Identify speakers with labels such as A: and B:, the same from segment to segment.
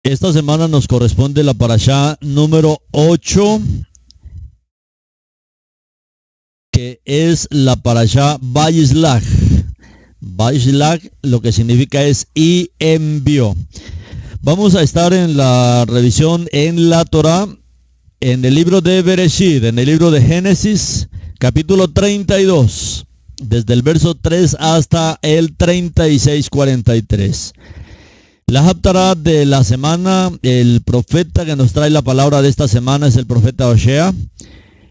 A: Esta semana nos corresponde la parashá número 8, que es la parashá Vayislach. Vayislach lo que significa es y envió. Vamos a estar en la revisión en la Torá, en el libro de Bereshit, en el libro de Génesis, capítulo 32, desde el verso 3 hasta el 36-43. La Haftará de la semana, el profeta que nos trae la palabra de esta semana es el profeta Osea,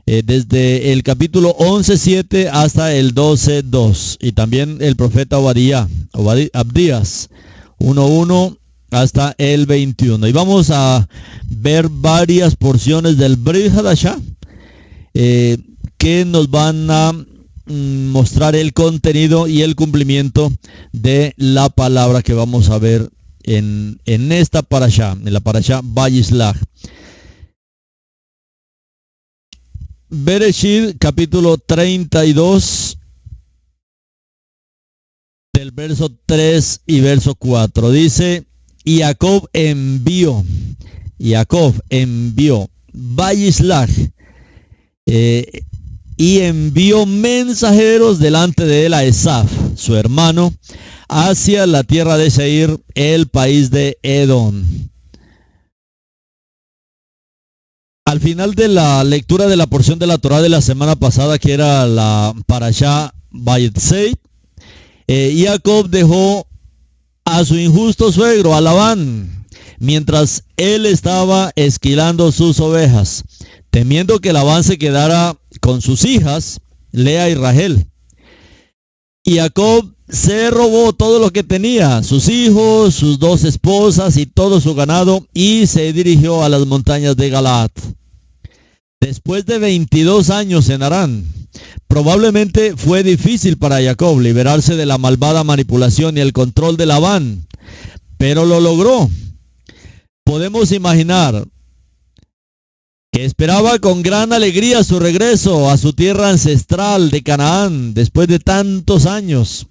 A: desde el capítulo 11:7 hasta el 12:2, y también el profeta Abdías, 1:1 hasta el 21. Y vamos a ver varias porciones del Brit Hadashah que nos van a mostrar el contenido y el cumplimiento de la palabra que vamos a ver en esta parashá, en la parashá Vayislach. Bereshit, capítulo 32, del verso 3 y verso 4. Dice, y Jacob envió, Vayislach, y envió mensajeros delante de él a Esaf, su hermano, hacia la tierra de Seir, el país de Edom. Al final de la lectura de la porción de la Torá de la semana pasada, que era la parashá Vayetsei, Jacob dejó a su injusto suegro, a Labán, mientras él estaba esquilando sus ovejas, temiendo que Labán se quedara con sus hijas, Lea y Rachel. Y Jacob se robó todo lo que tenía, sus hijos, sus 2 esposas y todo su ganado, y se dirigió a las montañas de Galaad. Después de 22 años en Harán, probablemente fue difícil para Jacob liberarse de la malvada manipulación y el control de Labán, pero lo logró. Podemos imaginar que esperaba con gran alegría su regreso a su tierra ancestral de Canaán después de tantos años.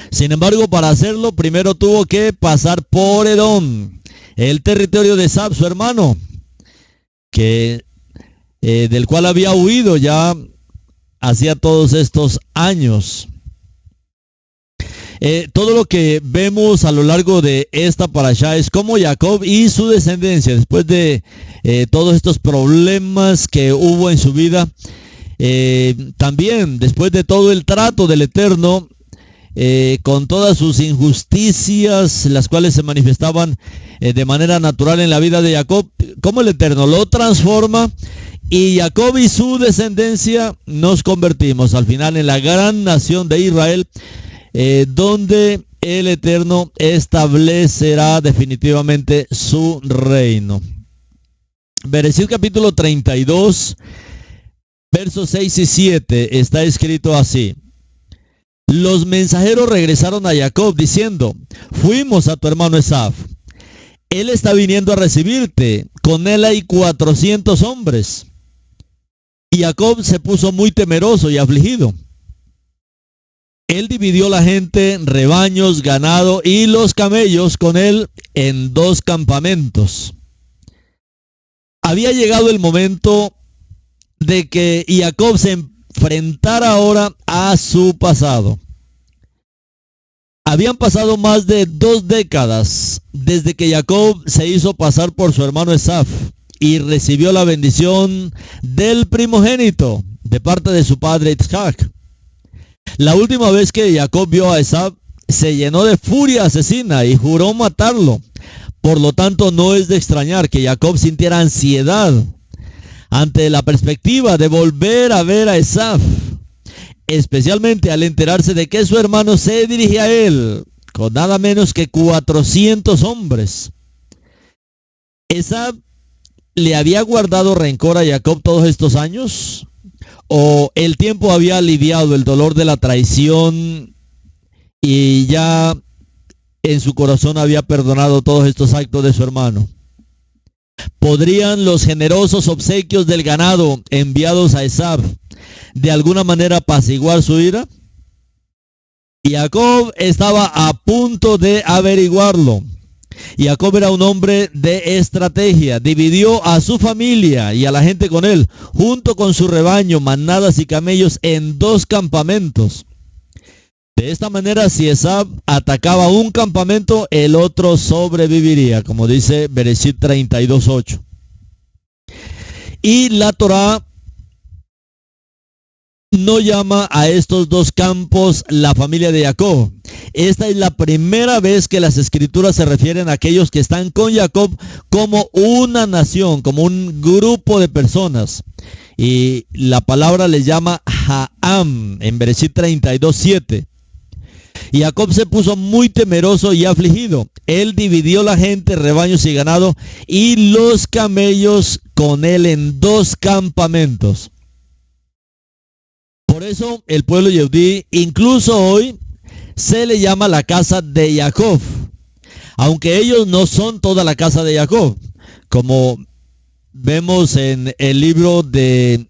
A: Sin embargo, para hacerlo, primero tuvo que pasar por Edom, el territorio de Esaf, su hermano, del cual había huido ya hacía todos estos años. Todo lo que vemos a lo largo de esta parashá es cómo Jacob y su descendencia, después de todos estos problemas que hubo en su vida, también después de todo el trato del Eterno, con todas sus injusticias, las cuales se manifestaban de manera natural en la vida de Jacob, cómo el Eterno lo transforma, y Jacob y su descendencia nos convertimos al final en la gran nación de Israel, donde el Eterno establecerá definitivamente su reino. Bereshit capítulo 32, versos 6 y 7, está escrito así. Los mensajeros regresaron a Jacob diciendo, fuimos a tu hermano Esaf. Él está viniendo a recibirte, con él hay 400 hombres. Y Jacob se puso muy temeroso y afligido. Él dividió la gente, rebaños, ganado y los camellos con él en 2 campamentos. Había llegado el momento de que Jacob se enfrentara ahora a su pasado. Habían pasado más de 2 décadas desde que Jacob se hizo pasar por su hermano Esaf y recibió la bendición del primogénito de parte de su padre Isaac. La última vez que Jacob vio a Esaf, se llenó de furia asesina y juró matarlo. Por lo tanto, no es de extrañar que Jacob sintiera ansiedad ante la perspectiva de volver a ver a Esaf, especialmente al enterarse de que su hermano se dirigía a él con nada menos que 400 hombres. ¿Esaf le había guardado rencor a Jacob todos estos años? ¿O el tiempo había aliviado el dolor de la traición y ya en su corazón había perdonado todos estos actos de su hermano? ¿Podrían los generosos obsequios del ganado enviados a Esaf de alguna manera apaciguar su ira? Y Jacob estaba a punto de averiguarlo. Y Jacob era un hombre de estrategia, dividió a su familia y a la gente con él, junto con su rebaño, manadas y camellos, en 2 campamentos. De esta manera, si Esab atacaba un campamento, el otro sobreviviría, como dice Bereshit 32:8. Y la Torá no llama a estos 2 campos la familia de Jacob. Esta es la primera vez que las escrituras se refieren a aquellos que están con Jacob como una nación, como un grupo de personas. Y la palabra les llama Ha'am en Bereshit 32:7. Y Jacob se puso muy temeroso y afligido. Él dividió la gente, rebaños y ganado, y los camellos con él en 2 campamentos. Por eso el pueblo yehudí, incluso hoy, se le llama la casa de Jacob, aunque ellos no son toda la casa de Jacob, como vemos en el libro de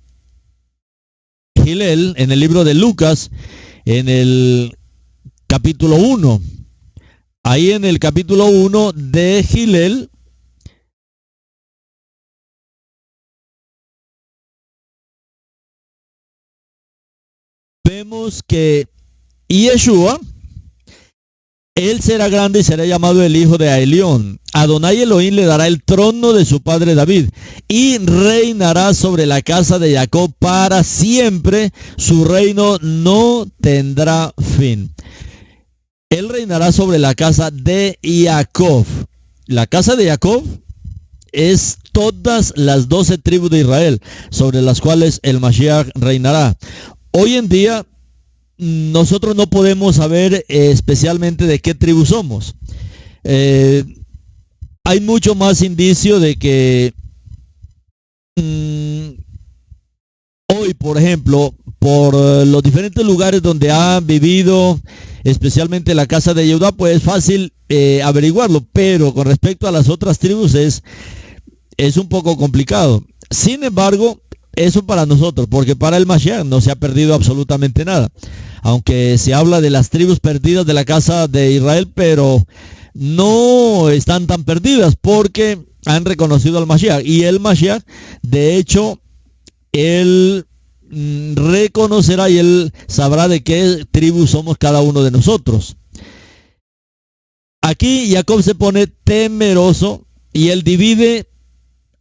A: Gilel, en el libro de Lucas, en el capítulo 1. Ahí en el capítulo 1 de Gilel, vemos que Yeshua, él será grande y será llamado el hijo de Aelión. Adonai Elohim le dará el trono de su padre David y reinará sobre la casa de Jacob para siempre. Su reino no tendrá fin. Él reinará sobre la casa de Jacob. La casa de Jacob es todas las 12 tribus de Israel, sobre las cuales el Mashiach reinará. Hoy en día, nosotros no podemos saber especialmente de qué tribu somos. Hay mucho más indicio de que hoy, por ejemplo, por los diferentes lugares donde han vivido, especialmente la casa de Judá, pues es fácil averiguarlo, pero con respecto a las otras tribus es un poco complicado. Sin embargo, eso para nosotros, porque para el Mashiach no se ha perdido absolutamente nada. Aunque se habla de las tribus perdidas de la casa de Israel, pero no están tan perdidas porque han reconocido al Mashiach. Y el Mashiach, de hecho, él reconocerá y él sabrá de qué tribu somos cada uno de nosotros. Aquí Jacob se pone temeroso y él divide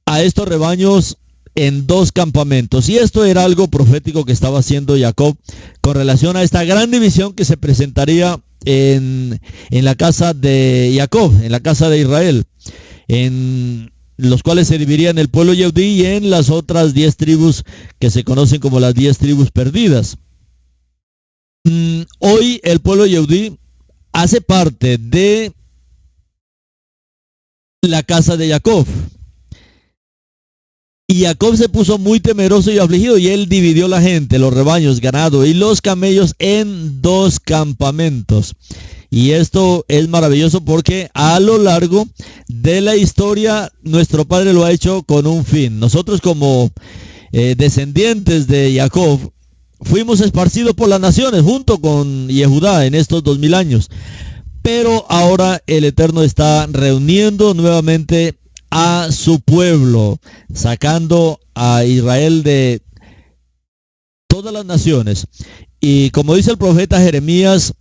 A: a estos rebaños en 2 campamentos. Y esto era algo profético que estaba haciendo Jacob con relación a esta gran división que se presentaría en la casa de Jacob, en la casa de Israel, en los cuales se dividirían el pueblo yehudí y en las otras 10 tribus que se conocen como las 10 tribus perdidas. Hoy el pueblo yehudí hace parte de la casa de Jacob. Y Jacob se puso muy temeroso y afligido, y él dividió la gente, los rebaños, ganado y los camellos en 2 campamentos. Y esto es maravilloso porque a lo largo de la historia nuestro Padre lo ha hecho con un fin. Nosotros como descendientes de Jacob fuimos esparcidos por las naciones junto con Yehudá en estos 2000 años. Pero ahora el Eterno está reuniendo nuevamente a su pueblo, sacando a Israel de todas las naciones. Y como dice el profeta Jeremías,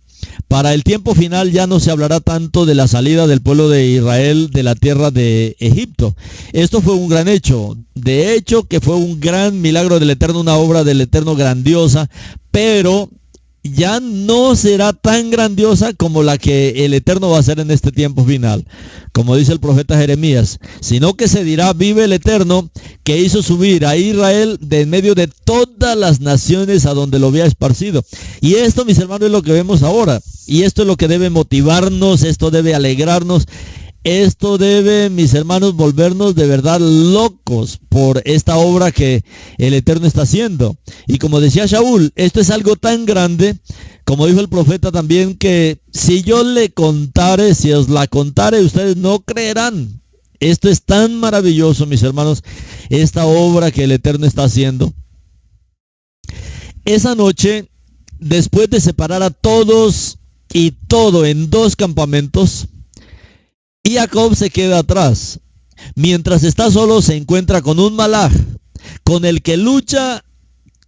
A: para el tiempo final ya no se hablará tanto de la salida del pueblo de Israel de la tierra de Egipto. Esto fue un gran hecho. De hecho, que fue un gran milagro del Eterno, una obra del Eterno grandiosa, pero ya no será tan grandiosa como la que el Eterno va a hacer en este tiempo final, como dice el profeta Jeremías, sino que se dirá: vive el Eterno, que hizo subir a Israel de en medio de todas las naciones a donde lo había esparcido. Y esto, mis hermanos, es lo que vemos ahora, y esto es lo que debe motivarnos, esto debe alegrarnos. Esto debe, mis hermanos, volvernos de verdad locos por esta obra que el Eterno está haciendo. Y como decía Shaul, esto es algo tan grande, como dijo el profeta también, que si yo le contare, si os la contare, ustedes no creerán. Esto es tan maravilloso, mis hermanos, esta obra que el Eterno está haciendo. Esa noche, después de separar a todos y todo en 2 campamentos, Y Jacob se queda atrás. Mientras está solo, se encuentra con un malaj, con el que lucha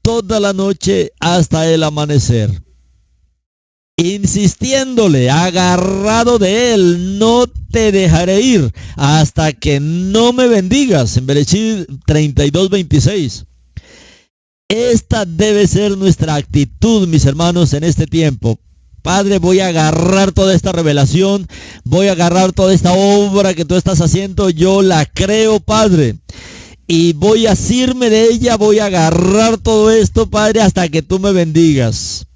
A: toda la noche hasta el amanecer, insistiéndole, agarrado de él: no te dejaré ir hasta que no me bendigas. En Bereshit 32:26. Esta debe ser nuestra actitud, mis hermanos, en este tiempo. Padre, voy a agarrar toda esta revelación, voy a agarrar toda esta obra que tú estás haciendo, yo la creo, Padre, y voy a asirme de ella, voy a agarrar todo esto, Padre, hasta que tú me bendigas.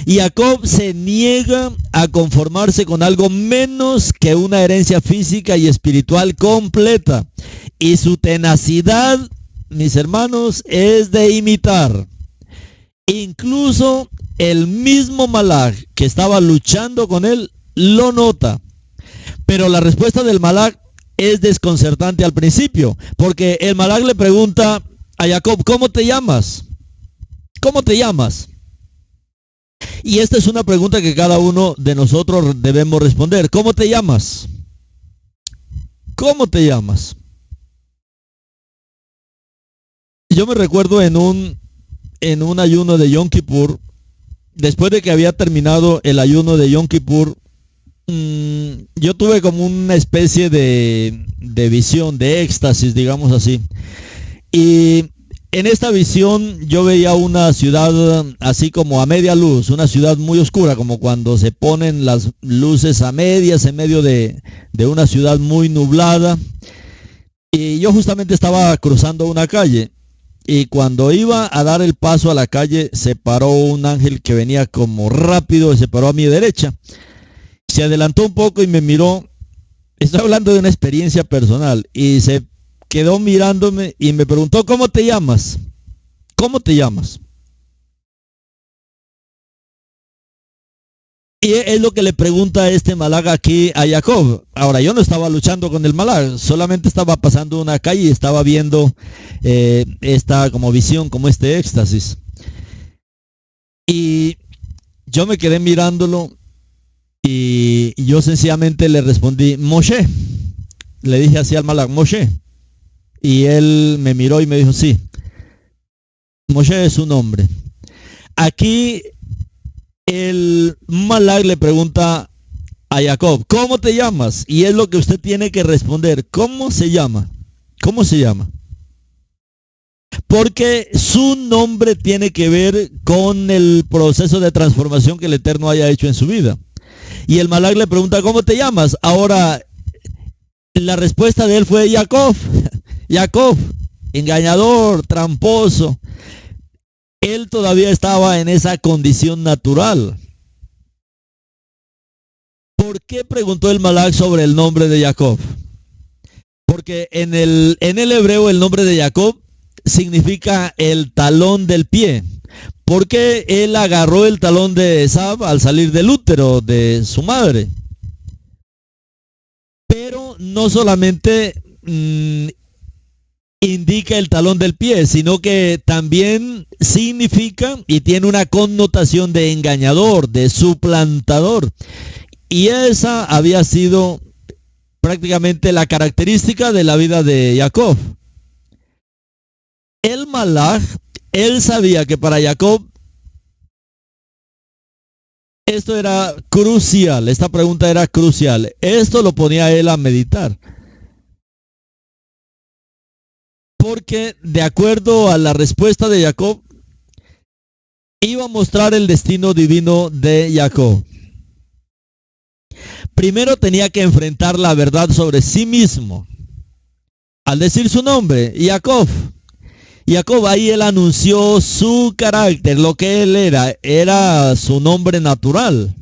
A: Y Jacob se niega a conformarse con algo menos que una herencia física y espiritual completa. Y su tenacidad, mis hermanos, es de imitar. Incluso el mismo malaj que estaba luchando con él lo nota. Pero la respuesta del malaj es desconcertante al principio, porque el malaj le pregunta a Jacob: ¿cómo te llamas? ¿Cómo te llamas? Y esta es una pregunta que cada uno de nosotros debemos responder. ¿Cómo te llamas? ¿Cómo te llamas? Yo me recuerdo en un ayuno de Yom Kippur, después de que había terminado el ayuno de Yom Kippur, yo tuve como una especie de visión, de éxtasis, digamos así. Y en esta visión yo veía una ciudad así como a media luz, una ciudad muy oscura, como cuando se ponen las luces a medias en medio de una ciudad muy nublada. Y yo justamente estaba cruzando una calle, y cuando iba a dar el paso a la calle, se paró un ángel que venía como rápido y se paró a mi derecha. Se adelantó un poco y me miró. Estoy hablando de una experiencia personal, y se quedó mirándome y me preguntó: ¿cómo te llamas? ¿Cómo te llamas? Y es lo que le pregunta este malaj aquí a Jacob. Ahora, yo no estaba luchando con el malaj, solamente estaba pasando una calle y estaba viendo esta como visión, como este éxtasis. Y yo me quedé mirándolo y yo sencillamente le respondí: Moshe. Le dije así al malaj: Moshe. Y él me miró y me dijo: sí, Moshe es su nombre. Aquí el malaj le pregunta a Jacob: ¿cómo te llamas? Y es lo que usted tiene que responder: ¿cómo se llama? ¿Cómo se llama? Porque su nombre tiene que ver con el proceso de transformación que el Eterno haya hecho en su vida. Y el malaj le pregunta: ¿cómo te llamas? Ahora, la respuesta de él fue: Jacob. Jacob, engañador, tramposo. Él todavía estaba en esa condición natural. ¿Por qué preguntó el malaj sobre el nombre de Jacob? Porque en el hebreo el nombre de Jacob significa el talón del pie. Porque él agarró el talón de Esab al salir del útero de su madre. Pero no solamente indica el talón del pie, sino que también significa y tiene una connotación de engañador, de suplantador. Y esa había sido prácticamente la característica de la vida de Jacob. El malaj, él sabía que para Jacob esto era crucial, esta pregunta era crucial. Esto lo ponía a él a meditar. Porque de acuerdo a la respuesta de Jacob, iba a mostrar el destino divino de Jacob. Primero tenía que enfrentar la verdad sobre sí mismo. Al decir su nombre, Jacob, ahí él anunció su carácter, lo que él era su nombre natural.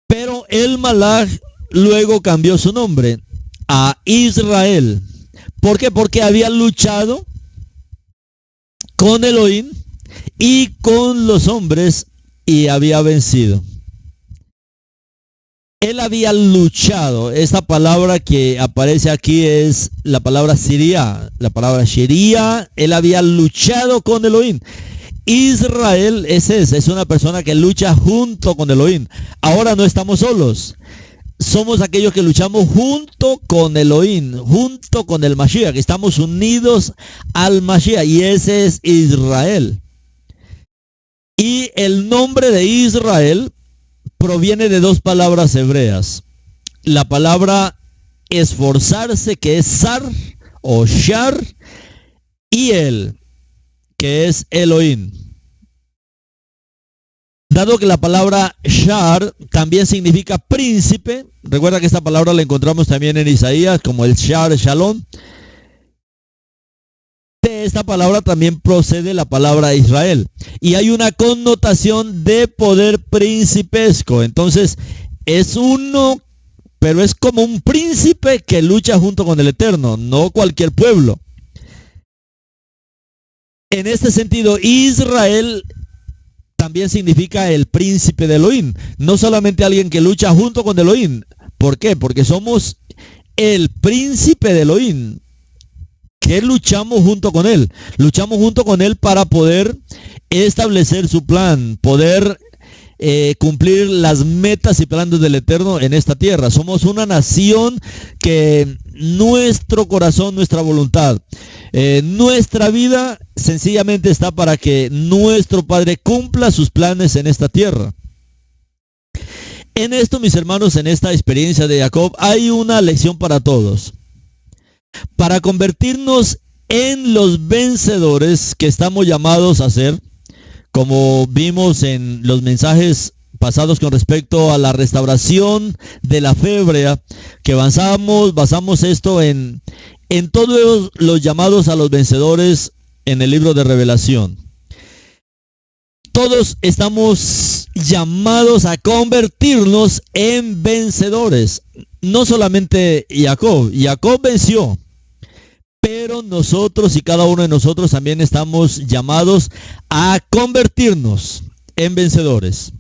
A: Pero el malaj luego cambió su nombre a Israel. ¿Por qué? Porque había luchado con Elohim y con los hombres y había vencido. Él había luchado. Esta palabra que aparece aquí es la palabra Siria, la palabra Sheria. Él había luchado con Elohim. Israel es una persona que lucha junto con Elohim. Ahora no estamos solos. somos aquellos que luchamos junto con Elohim, junto con el Mashiach, que estamos unidos al Mashiach, y ese es Israel. Y el nombre de Israel proviene de dos palabras hebreas. La palabra esforzarse, que es Sar o Shar, y el, que es Elohim. Dado que la palabra Shar también significa príncipe, recuerda que esta palabra la encontramos también en Isaías como el Shar Shalom. De esta palabra también procede la palabra Israel. Y hay una connotación de poder principesco. Entonces, es uno, pero es como un príncipe que lucha junto con el Eterno, no cualquier pueblo. En este sentido, Israel también significa el príncipe de Elohim, no solamente alguien que lucha junto con Elohim. ¿Por qué? Porque somos el príncipe de Elohim, que luchamos junto con él. Luchamos junto con él para poder establecer su plan, poder cumplir las metas y planes del Eterno en esta tierra. Somos una nación que nuestro corazón, nuestra voluntad, nuestra vida sencillamente está para que nuestro Padre cumpla sus planes en esta tierra. En esto, mis hermanos, en esta experiencia de Jacob, hay una lección para todos. Para convertirnos en los vencedores que estamos llamados a ser, como vimos en los mensajes pasados con respecto a la restauración de la fe hebrea, que basamos esto en todos los llamados a los vencedores en el libro de Revelación. Todos estamos llamados a convertirnos en vencedores. No solamente Jacob venció, pero nosotros y cada uno de nosotros también estamos llamados a convertirnos en vencedores.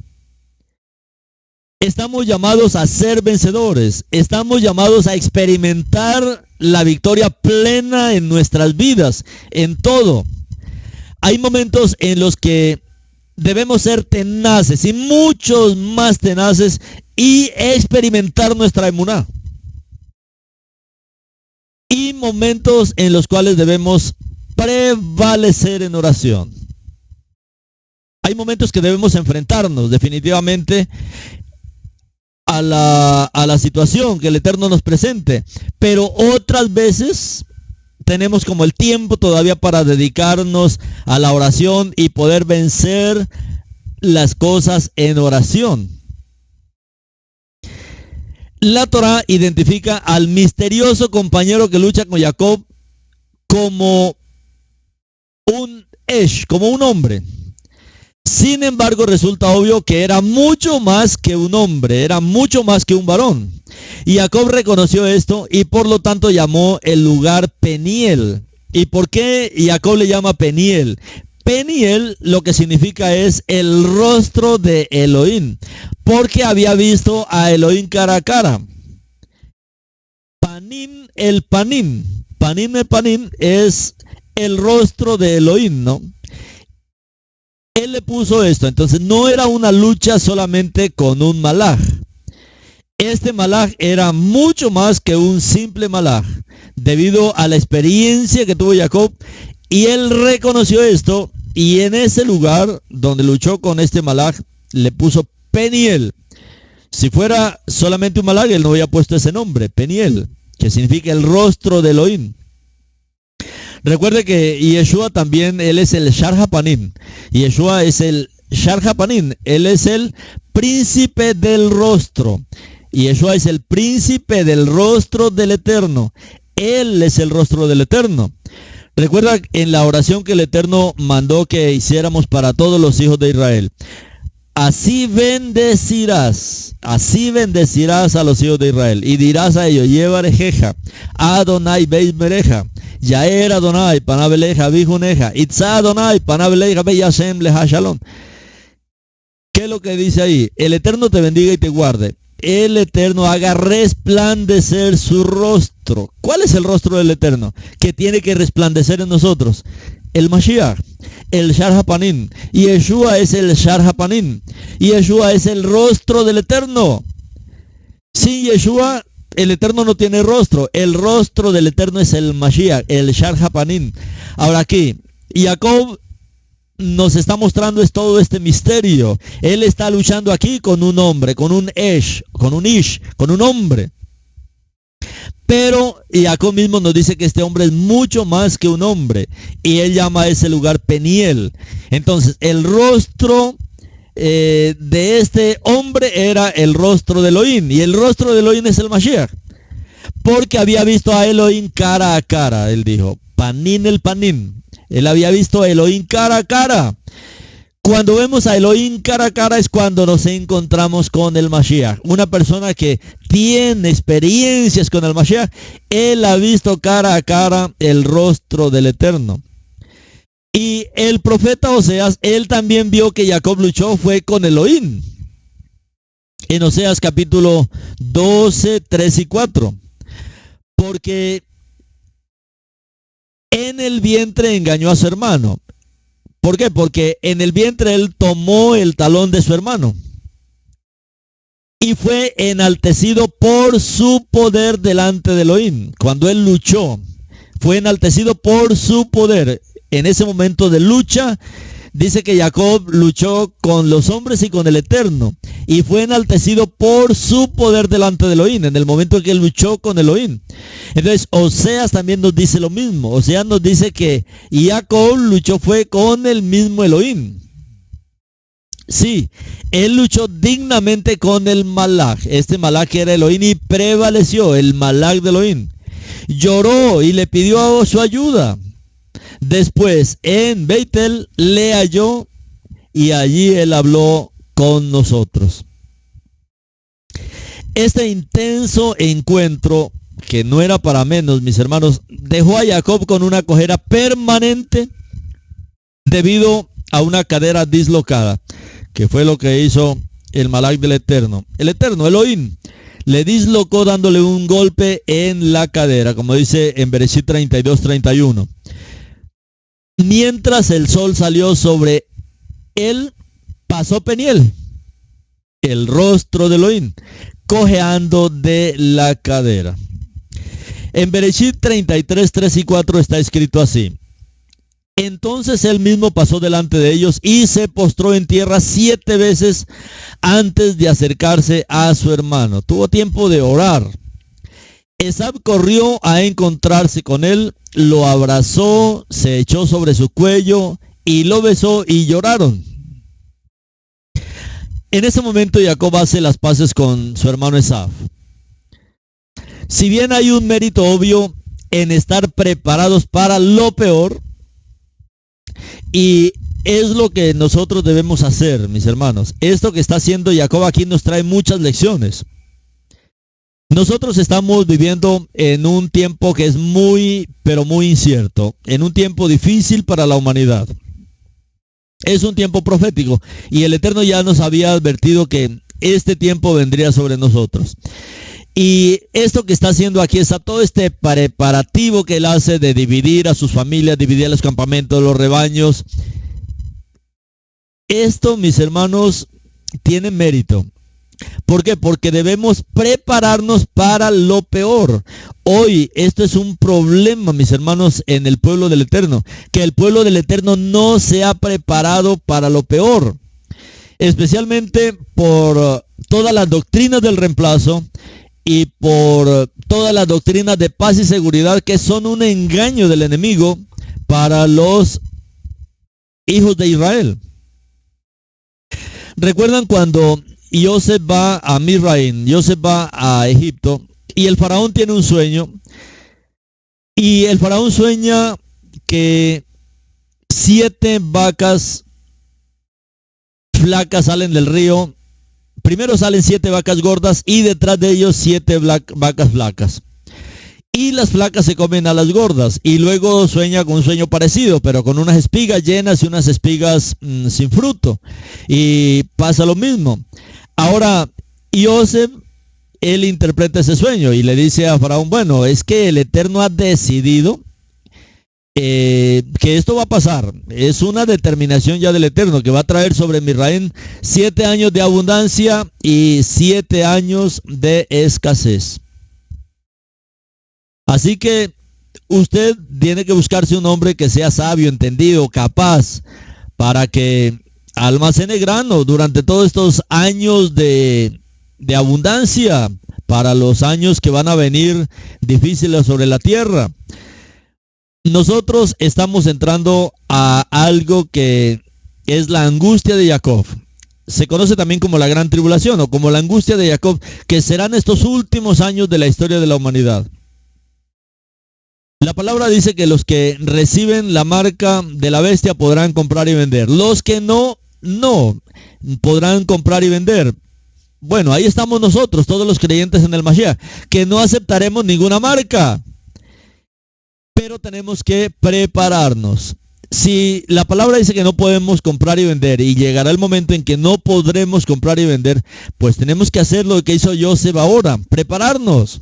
A: Estamos llamados a ser vencedores. Estamos llamados a experimentar la victoria plena en nuestras vidas, en todo. Hay momentos en los que debemos ser tenaces y muchos más tenaces y experimentar nuestra emuná. Y momentos en los cuales debemos prevalecer en oración. Hay momentos que debemos enfrentarnos definitivamente a la situación que el Eterno nos presente, pero otras veces tenemos como el tiempo todavía para dedicarnos a la oración y poder vencer las cosas en oración. La Torá identifica al misterioso compañero que lucha con Jacob como un Esh, como un hombre. Sin embargo, resulta obvio que era mucho más que un hombre, era mucho más que un varón. Y Jacob reconoció esto y por lo tanto llamó el lugar Peniel. ¿Y por qué Jacob le llama Peniel? Peniel lo que significa es el rostro de Elohim, porque había visto a Elohim cara a cara. Panim el Panim es el rostro de Elohim, ¿no? Él le puso esto, entonces no era una lucha solamente con un malaj. Este malaj era mucho más que un simple malaj, debido a la experiencia que tuvo Jacob, y él reconoció esto, y en ese lugar donde luchó con este malaj, le puso Peniel. Si fuera solamente un malaj, él no había puesto ese nombre, Peniel, que significa el rostro de Elohim. Recuerde que Yeshua también, él es el Shar HaPanim. Yeshua es el Shar HaPanim, él es el príncipe del rostro. Yeshua es el príncipe del rostro del Eterno. Él es el rostro del Eterno. Recuerda en la oración que el Eterno mandó que hiciéramos para todos los hijos de Israel. Así bendecirás a los hijos de Israel, y dirás a ellos, Yevarejeja, Adonai Beis Mereja, Yaer Adonai, Panabeleja, Bijuneja, Itza Adonai, Panabeleja, Beyashem, Leja Shalom. ¿Qué es lo que dice ahí? El Eterno te bendiga y te guarde. El Eterno haga resplandecer su rostro. ¿Cuál es el rostro del Eterno que tiene que resplandecer en nosotros? El Mashiach, el Shar HaPanim. Y Yeshua es el Shar HaPanim. Y Yeshua es el rostro del Eterno. Sin Yeshua, el Eterno no tiene rostro. El rostro del Eterno es el Mashiach, el Shar Hapanim. Ahora aquí, Jacob nos está mostrando todo este misterio. Él está luchando aquí con un hombre, con un Ish, con un hombre. Pero Jacob mismo nos dice que este hombre es mucho más que un hombre. Y él llama a ese lugar Peniel. Entonces, el rostro de este hombre era el rostro de Elohim. Y el rostro de Elohim es el Mashiach. Porque había visto a Elohim cara a cara. Él dijo, Panin el Panin. Él había visto a Elohim cara a cara. Cuando vemos a Elohim cara a cara es cuando nos encontramos con el Mashiach. Una persona que tiene experiencias con el Mashiach, él ha visto cara a cara el rostro del Eterno. Y el profeta Oseas, él también vio que Jacob luchó, fue con Elohim. En Oseas capítulo 12, 3 y 4. Porque en el vientre engañó a su hermano. ¿Por qué? Porque en el vientre él tomó el talón de su hermano. Y fue enaltecido por su poder delante de Elohim. Cuando él luchó, fue enaltecido por su poder. En ese momento de lucha, dice que Jacob luchó con los hombres y con el Eterno. Y fue enaltecido por su poder delante de Elohim, en el momento en que él luchó con Elohim. Entonces, Oseas también nos dice lo mismo. Oseas nos dice que Jacob luchó fue con el mismo Elohim. Sí, él luchó dignamente con el Malach. Este Malach era Elohim y prevaleció, el Malach de Elohim. Lloró y le pidió su ayuda. Después, en Beitel le halló y allí él habló con nosotros. Este intenso encuentro, que no era para menos, mis hermanos, dejó a Jacob con una cojera permanente debido a una cadera dislocada, que fue lo que hizo el Malach del Eterno. El Eterno, Elohim, le dislocó dándole un golpe en la cadera, como dice en Bereshit 32, 31. Mientras el sol salió sobre él, pasó Peniel, el rostro de Elohim, cojeando de la cadera. En Bereshit 33, 3 y 4 está escrito así. Entonces él mismo pasó delante de ellos y se postró en tierra 7 veces antes de acercarse a su hermano. Tuvo tiempo de orar. Esab corrió a encontrarse con él, lo abrazó, se echó sobre su cuello y lo besó y lloraron. En ese momento Jacob hace las paces con su hermano Esab. Si bien hay un mérito obvio en estar preparados para lo peor, y es lo que nosotros debemos hacer, mis hermanos. Esto que está haciendo Jacob aquí nos trae muchas lecciones. Nosotros estamos viviendo en un tiempo que es muy, pero muy incierto, en un tiempo difícil para la humanidad. Es un tiempo profético y el Eterno ya nos había advertido que este tiempo vendría sobre nosotros. Y esto que está haciendo aquí está todo este preparativo que él hace de dividir a sus familias, dividir los campamentos, los rebaños. Esto, mis hermanos, tiene mérito. ¿Por qué? Porque debemos prepararnos para lo peor. Hoy esto es un problema, mis hermanos, en el pueblo del Eterno. Que el pueblo del Eterno no se ha preparado para lo peor. Especialmente por todas las doctrinas del reemplazo y por todas las doctrinas de paz y seguridad que son un engaño del enemigo para los hijos de Israel. ¿Recuerdan cuando Joseph va a Misraim, Joseph va a Egipto y el faraón tiene un sueño? Y el faraón sueña que 7 vacas flacas salen del río. Primero salen 7 vacas gordas y detrás de ellos 7 vacas flacas. Y las flacas se comen a las gordas. Y luego sueña con un sueño parecido, pero con unas espigas llenas y unas espigas sin fruto. Y pasa lo mismo. Ahora, Joseph, él interpreta ese sueño y le dice a Faraón, bueno, es que el Eterno ha decidido que esto va a pasar. Es una determinación ya del Eterno, que va a traer sobre Misraim 7 años de abundancia y 7 años de escasez. Así que usted tiene que buscarse un hombre que sea sabio, entendido, capaz, para que almacene grano durante todos estos años de abundancia, para los años que van a venir difíciles sobre la tierra. Nosotros estamos entrando a algo que es la angustia de Jacob. Se conoce también como la gran tribulación o como la angustia de Jacob, que serán estos últimos años de la historia de la humanidad. La palabra dice que los que reciben la marca de la bestia podrán comprar y vender. Los que no podrán comprar y vender. Bueno, ahí estamos nosotros, todos los creyentes en el Mashiach, que no aceptaremos ninguna marca. Pero tenemos que prepararnos. Si la palabra dice que no podemos comprar y vender y llegará el momento en que no podremos comprar y vender, pues tenemos que hacer lo que hizo Joseph ahora, prepararnos.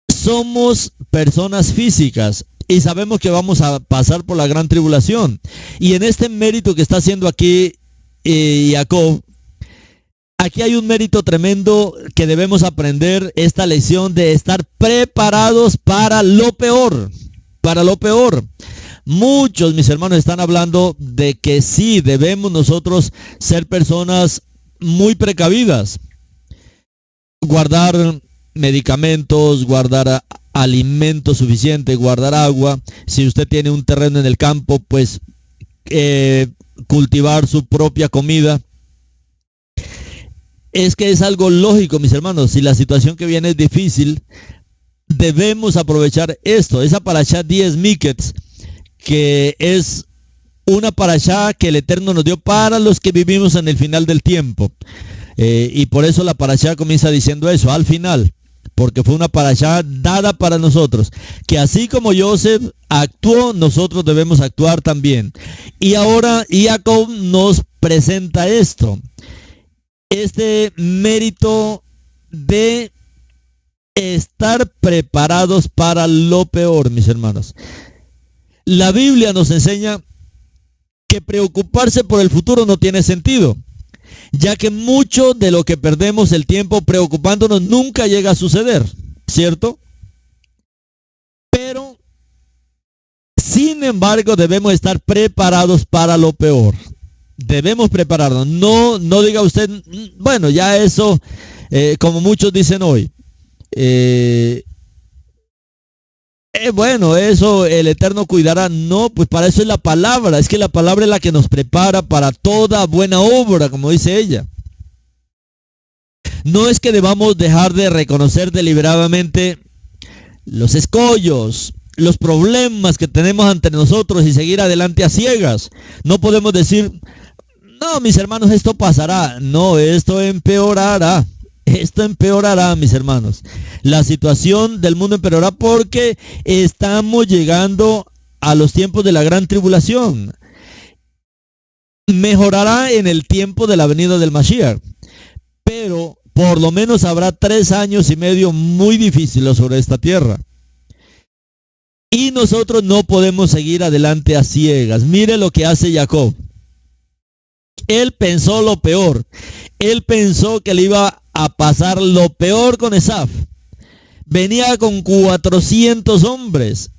A: Somos personas físicas y sabemos que vamos a pasar por la gran tribulación. Y en este mérito que está haciendo aquí Jacob, aquí hay un mérito tremendo que debemos aprender, esta lección de estar preparados para lo peor, para lo peor. Muchos, mis hermanos, están hablando de que sí, debemos nosotros ser personas muy precavidas, guardar medicamentos, guardar alimento suficiente, guardar agua. Si usted tiene un terreno en el campo, pues cultivar su propia comida. Es que es algo lógico, mis hermanos. Si la situación que viene es difícil, debemos aprovechar esto. Esa parashá 10 Miketz, que es una parashá que el Eterno nos dio para los que vivimos en el final del tiempo. Y por eso la parashá comienza diciendo eso, al final. Porque fue una parashá dada para nosotros. Que así como Joseph actuó, nosotros debemos actuar también. Y ahora Jacob nos presenta esto. Este mérito de estar preparados para lo peor, mis hermanos. La Biblia nos enseña que preocuparse por el futuro no tiene sentido, ya que mucho de lo que perdemos el tiempo preocupándonos nunca llega a suceder, ¿cierto? Pero, sin embargo, debemos estar preparados para lo peor. Debemos prepararnos. No diga usted, bueno, ya eso, como muchos dicen hoy, bueno, eso el Eterno cuidará. No, pues para eso es la palabra. Es que la palabra es la que nos prepara para toda buena obra, como dice ella. No es que debamos dejar de reconocer deliberadamente los escollos, los problemas que tenemos ante nosotros y seguir adelante a ciegas. No podemos decir, no, mis hermanos, esto pasará. No, esto empeorará. Esto empeorará, mis hermanos. La situación del mundo empeorará porque estamos llegando a los tiempos de la gran tribulación. Mejorará en el tiempo de la venida del Mashiach, pero por lo menos habrá 3 años y medio muy difíciles sobre esta tierra. Y nosotros no podemos seguir adelante a ciegas. Mire lo que hace Jacob. Él pensó lo peor. Él pensó que le iba a pasar lo peor con Esaf. Venía con 400 hombres.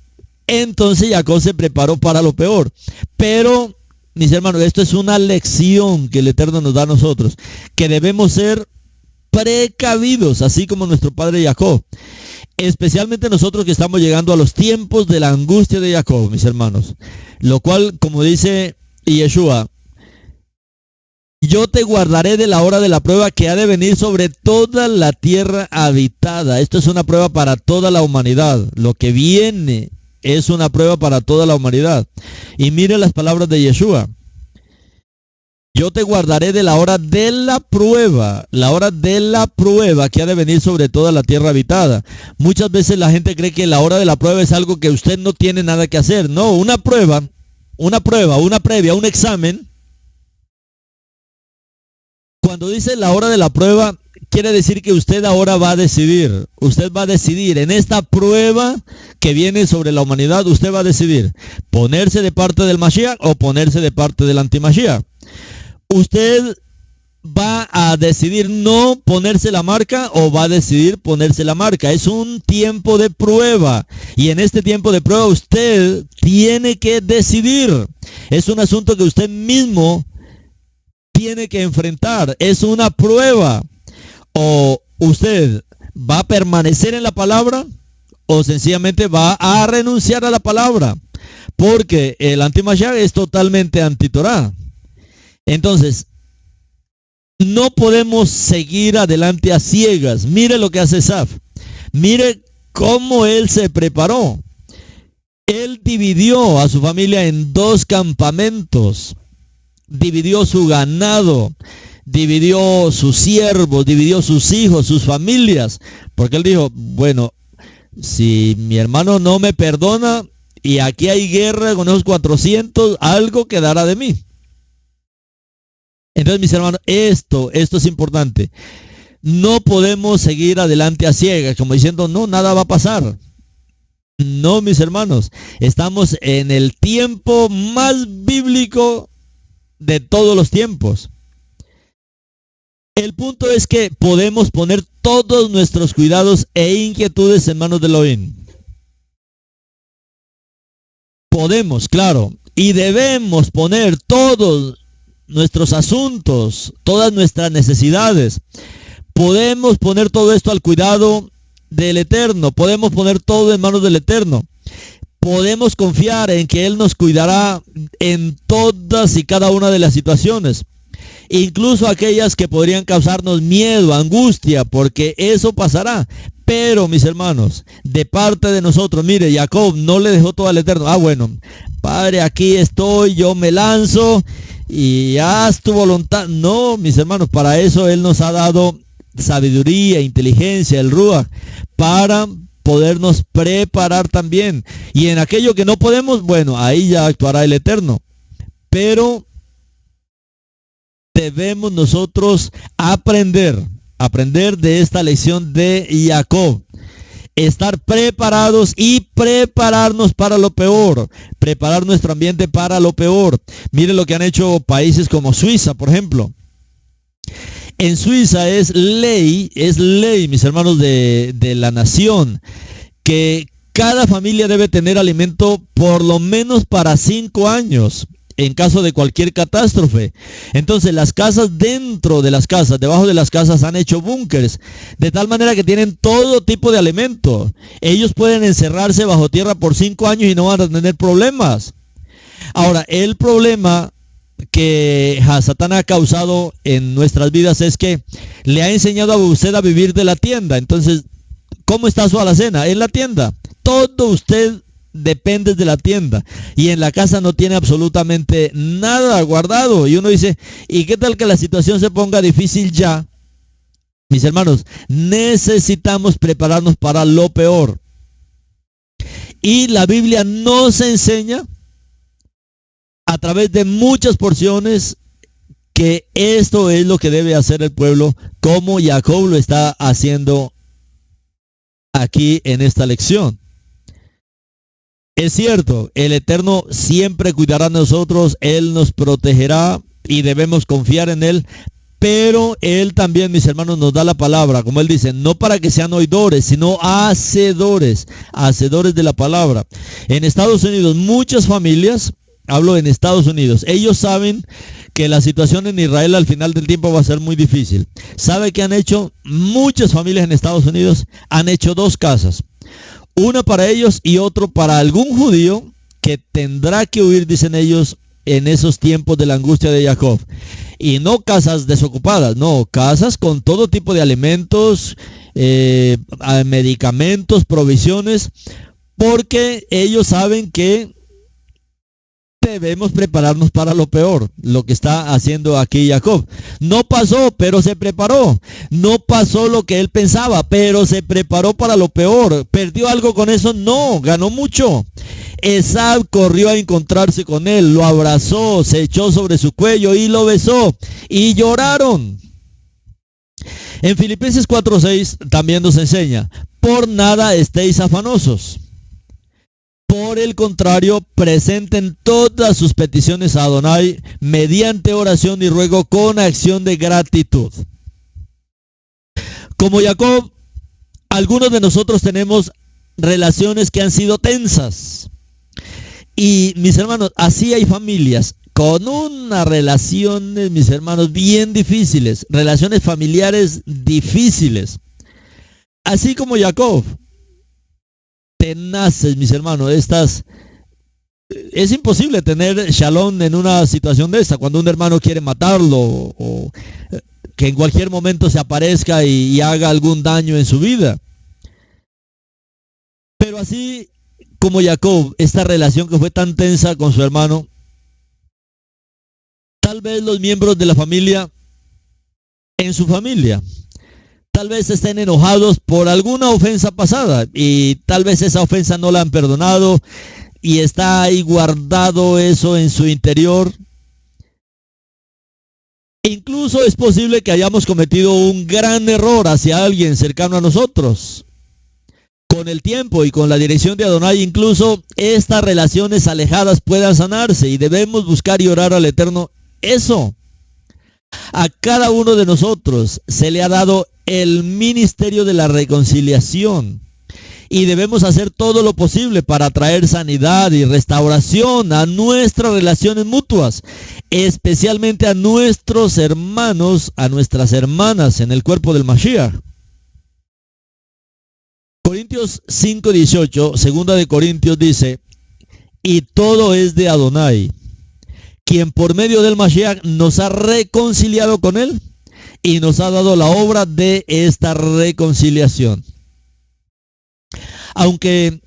A: Entonces Jacob se preparó para lo peor. Pero, mis hermanos, esto es una lección que el Eterno nos da a nosotros, que debemos ser precavidos, así como nuestro padre Jacob. Especialmente nosotros que estamos llegando a los tiempos de la angustia de Jacob, mis hermanos. Lo cual, como dice Yeshua, yo te guardaré de la hora de la prueba que ha de venir sobre toda la tierra habitada. Esto es una prueba para toda la humanidad. Lo que viene es una prueba para toda la humanidad. Y mire las palabras de Yeshua. Yo te guardaré de la hora de la prueba que ha de venir sobre toda la tierra habitada. Muchas veces la gente cree que la hora de la prueba es algo que usted no tiene nada que hacer. No, una prueba, una previa, un examen. Cuando dice la hora de la prueba, quiere decir que usted ahora va a decidir. Usted va a decidir en esta prueba que viene sobre la humanidad. Usted va a decidir ponerse de parte del Mashiach o ponerse de parte del anti-Mashiach. Usted va a decidir no ponerse la marca o va a decidir ponerse la marca. Es un tiempo de prueba y en este tiempo de prueba usted tiene que decidir. Es un asunto que usted mismo tiene que enfrentar. Es una prueba. O usted va a permanecer en la palabra o sencillamente va a renunciar a la palabra, porque el anti-Mashiach es totalmente anti-Torah. Entonces, no podemos seguir adelante a ciegas. Mire lo que hace Esaf. Mire cómo él se preparó. Él dividió a su familia en 2 campamentos. Dividió su ganado, dividió sus siervos, dividió sus hijos, sus familias. Porque él dijo, bueno, si mi hermano no me perdona y aquí hay guerra con esos 400, algo quedará de mí. Entonces, mis hermanos, esto es importante. No podemos seguir adelante a ciegas, como diciendo, no, nada va a pasar. No, mis hermanos, estamos en el tiempo más bíblico de todos los tiempos. El punto es que podemos poner todos nuestros cuidados e inquietudes en manos de Elohim. Podemos, claro, y debemos poner todos nuestros asuntos, todas nuestras necesidades. Podemos poner todo esto al cuidado del Eterno. Podemos poner todo en manos del Eterno. Podemos confiar en que Él nos cuidará en todas y cada una de las situaciones. Incluso aquellas que podrían causarnos miedo, angustia, porque eso pasará. Pero, mis hermanos, de parte de nosotros, mire, Jacob no le dejó todo al Eterno. Bueno, Padre, aquí estoy, yo me lanzo y haz tu voluntad. No, mis hermanos, para eso Él nos ha dado sabiduría, inteligencia, el Ruach, para podernos preparar también. Y en aquello que no podemos, bueno, ahí ya actuará el Eterno. Pero debemos nosotros aprender de esta lección de Jacob. Estar preparados y prepararnos para lo peor. Preparar nuestro ambiente para lo peor. Miren lo que han hecho países como Suiza, por ejemplo. En Suiza es ley, mis hermanos, de la nación, que cada familia debe tener alimento por lo menos para 5 años. En caso de cualquier catástrofe. Entonces las casas, dentro de las casas, debajo de las casas han hecho búnkers, de tal manera que tienen todo tipo de alimento. Ellos pueden encerrarse bajo tierra por 5 años y no van a tener problemas. Ahora, el problema que Satán ha causado en nuestras vidas es que le ha enseñado a usted a vivir de la tienda. Entonces, ¿cómo está su alacena? En la tienda. Todo usted depende de la tienda y en la casa no tiene absolutamente nada guardado. Y uno dice, ¿y qué tal que la situación se ponga difícil ya? Mis hermanos, necesitamos prepararnos para lo peor. Y la Biblia nos enseña a través de muchas porciones que esto es lo que debe hacer el pueblo, como Jacob lo está haciendo aquí en esta lección. Es cierto, el Eterno siempre cuidará de nosotros, Él nos protegerá y debemos confiar en Él, pero Él también, mis hermanos, nos da la palabra, como Él dice, no para que sean oidores, sino hacedores de la palabra. En Estados Unidos, muchas familias, hablo en Estados Unidos, ellos saben que la situación en Israel al final del tiempo va a ser muy difícil. ¿Sabe qué han hecho? Muchas familias en Estados Unidos han hecho 2 casas. Una para ellos y otro para algún judío que tendrá que huir, dicen ellos, en esos tiempos de la angustia de Jacob. Y no casas desocupadas, no, casas con todo tipo de alimentos, medicamentos, provisiones, porque ellos saben que debemos prepararnos para lo peor, lo que está haciendo aquí Jacob. No pasó, pero se preparó. No pasó lo que él pensaba, pero se preparó para lo peor. ¿Perdió algo con eso? No, ganó mucho. Esab corrió a encontrarse con él, lo abrazó, se echó sobre su cuello y lo besó. Y lloraron. En Filipenses 4:6 también nos enseña, por nada estéis afanosos. Por el contrario, presenten todas sus peticiones a Adonai mediante oración y ruego con acción de gratitud. Como Jacob, algunos de nosotros tenemos relaciones que han sido tensas. Y mis hermanos, así hay familias con unas relaciones, mis hermanos, bien difíciles, relaciones familiares difíciles. Así como Jacob, tenaces, mis hermanos, es imposible tener shalom en una situación de esta, cuando un hermano quiere matarlo o que en cualquier momento se aparezca y haga algún daño en su vida. Pero así como Jacob, esta relación que fue tan tensa con su hermano, tal vez los miembros de la familia, en su familia, tal vez estén enojados por alguna ofensa pasada y tal vez esa ofensa no la han perdonado y está ahí guardado eso en su interior. Incluso es posible que hayamos cometido un gran error hacia alguien cercano a nosotros. Con el tiempo y con la dirección de Adonai, incluso estas relaciones alejadas puedan sanarse y debemos buscar y orar al Eterno eso. A cada uno de nosotros se le ha dado el ministerio de la reconciliación y debemos hacer todo lo posible para traer sanidad y restauración a nuestras relaciones mutuas, especialmente a nuestros hermanos, a nuestras hermanas en el cuerpo del Mashiach. Corintios 5:18, segunda de Corintios dice, y todo es de Adonai, quien por medio del Mashiach nos ha reconciliado con él y nos ha dado la obra de esta reconciliación. Aunque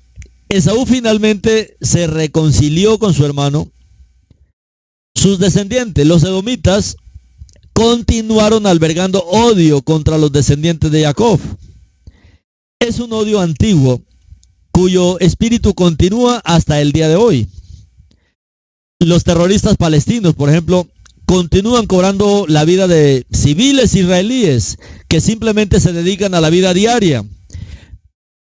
A: Esaú finalmente se reconcilió con su hermano, sus descendientes, los edomitas, continuaron albergando odio contra los descendientes de Jacob. Es un odio antiguo, cuyo espíritu continúa hasta el día de hoy. Los terroristas palestinos, por ejemplo, continúan cobrando la vida de civiles israelíes que simplemente se dedican a la vida diaria.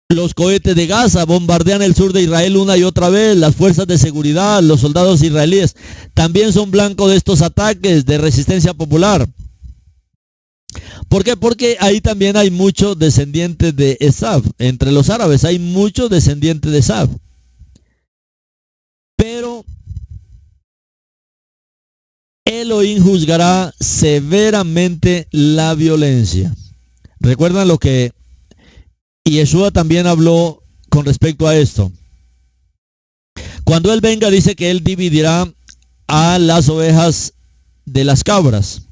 A: Los cohetes de Gaza bombardean el sur de Israel una y otra vez. Las fuerzas de seguridad, los soldados israelíes, también son blanco de estos ataques de resistencia popular. ¿Por qué? Porque ahí también hay muchos descendientes de Esav. Entre los árabes hay muchos descendientes de Esav. Pero Elohim juzgará severamente la violencia. ¿Recuerdan lo que Yeshua también habló con respecto a esto? Cuando Él venga, dice que Él dividirá a las ovejas de las cabras.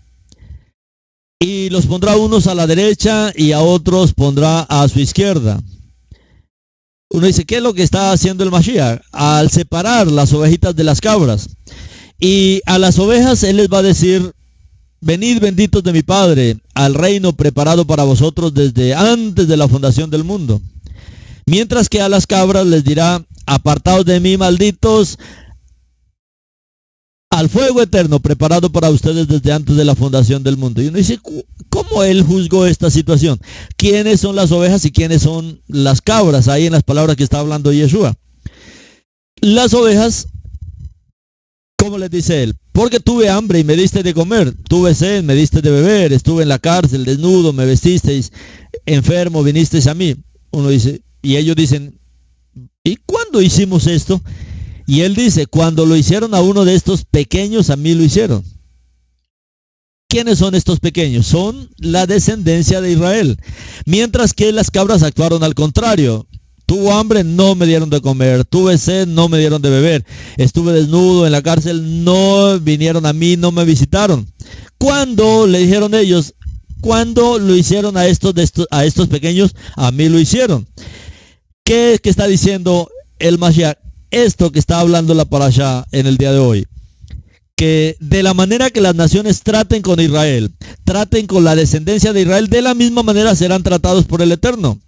A: Y los pondrá unos a la derecha y a otros pondrá a su izquierda. Uno dice, ¿qué es lo que está haciendo el Mashiach? Al separar las ovejitas de las cabras. Y a las ovejas Él les va a decir, venid benditos de mi Padre, al reino preparado para vosotros desde antes de la fundación del mundo. Mientras que a las cabras les dirá, apartaos de mí, malditos, al fuego eterno preparado para ustedes desde antes de la fundación del mundo. Y uno dice, ¿cómo Él juzgó esta situación? ¿Quiénes son las ovejas y quiénes son las cabras? Ahí en las palabras que está hablando Yeshua. Las ovejas, ¿cómo les dice Él? Porque tuve hambre y me diste de comer, tuve sed, me diste de beber, estuve en la cárcel, desnudo, me vestisteis, enfermo, vinisteis a mí. Uno dice, y ellos dicen, ¿y cuándo hicimos esto? Y Él dice, cuando lo hicieron a uno de estos pequeños, a mí lo hicieron. ¿Quiénes son estos pequeños? Son la descendencia de Israel. Mientras que las cabras actuaron al contrario. Tuvo hambre, no me dieron de comer. Tuve sed, no me dieron de beber. Estuve desnudo en la cárcel, no vinieron a mí, no me visitaron. ¿Cuándo le dijeron ellos? ¿Cuándo lo hicieron a estos pequeños? A mí lo hicieron. ¿Qué es que está diciendo el Mashiach? Esto que está hablando la parashá en el día de hoy, que de la manera que las naciones traten con Israel, traten con la descendencia de Israel, de la misma manera serán tratados por el Eterno.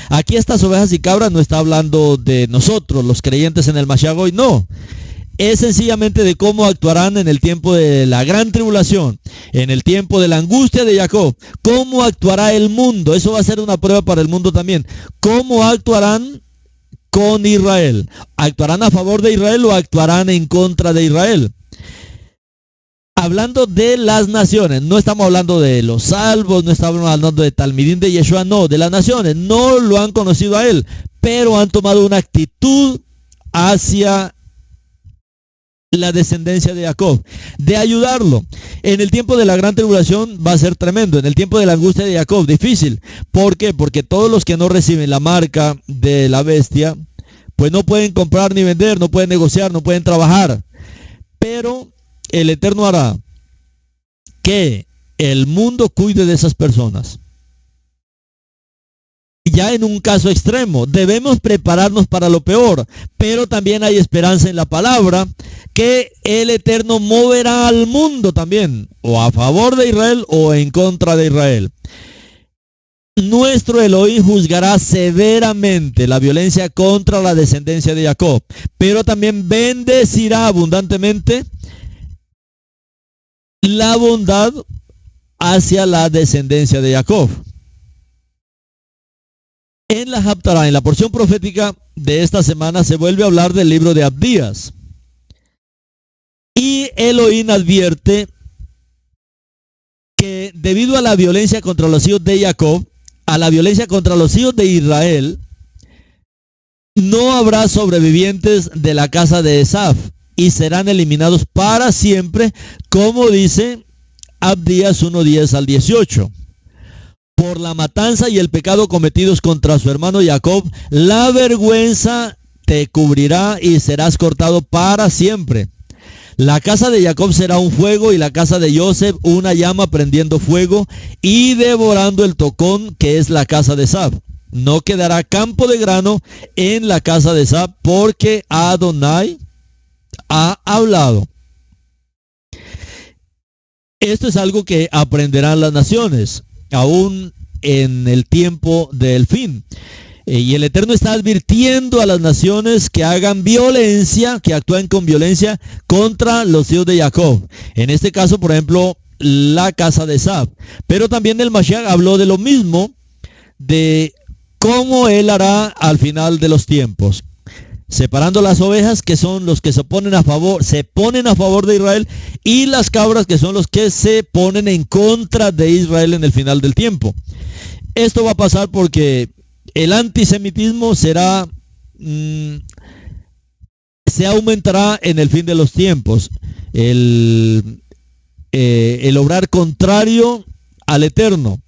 A: Aquí estas ovejas y cabras no está hablando de nosotros, los creyentes en el Mashiach hoy, no. es sencillamente de cómo actuarán en el tiempo de la gran tribulación, en el tiempo de la angustia de Jacob. ¿Cómo actuará el mundo? Eso va a ser una prueba para el mundo también. ¿Cómo actuarán con Israel? ¿Actuarán a favor de Israel o actuarán en contra de Israel? Hablando de las naciones, no estamos hablando de los salvos, no estamos hablando de Talmidín de Yeshua, no, de las naciones. No lo han conocido a él, pero han tomado una actitud hacia la descendencia de Jacob, de ayudarlo. En el tiempo de la gran tribulación va a ser tremendo. En el tiempo de la angustia de Jacob, difícil. ¿Por qué? Porque todos los que no reciben la marca de la bestia, pues no pueden comprar ni vender, no pueden negociar, no pueden trabajar. Pero el Eterno hará que el mundo cuide de esas personas. Ya en un caso extremo, debemos prepararnos para lo peor, pero también hay esperanza en la palabra, que el Eterno moverá al mundo también, o a favor de Israel o en contra de Israel. Nuestro Elohim juzgará severamente la violencia contra la descendencia de Jacob, pero también bendecirá abundantemente la bondad hacia la descendencia de Jacob. En la Haftará, en la porción profética de esta semana, se vuelve a hablar del libro de Abdías. Y Elohim advierte que debido a la violencia contra los hijos de Jacob, a la violencia contra los hijos de Israel, no habrá sobrevivientes de la casa de Esaf y serán eliminados para siempre, como dice Abdías 1:10 al 18. Por la matanza y el pecado cometidos contra su hermano Jacob, la vergüenza te cubrirá y serás cortado para siempre. La casa de Jacob será un fuego y la casa de Joseph una llama prendiendo fuego y devorando el tocón que es la casa de Esaf. No quedará campo de grano en la casa de Esaf porque Adonai ha hablado. Esto es algo que aprenderán las naciones, aún en el tiempo del fin. Y el Eterno está advirtiendo a las naciones que hagan violencia, que actúen con violencia contra los hijos de Jacob. En este caso, por ejemplo, la casa de Esaf. Pero también el Mashiach habló de lo mismo, de cómo él hará al final de los tiempos, separando las ovejas, que son los que se ponen a favor de Israel, y las cabras, que son los que se ponen en contra de Israel en el final del tiempo. Esto va a pasar porque el antisemitismo se aumentará en el fin de los tiempos. El obrar contrario al Eterno.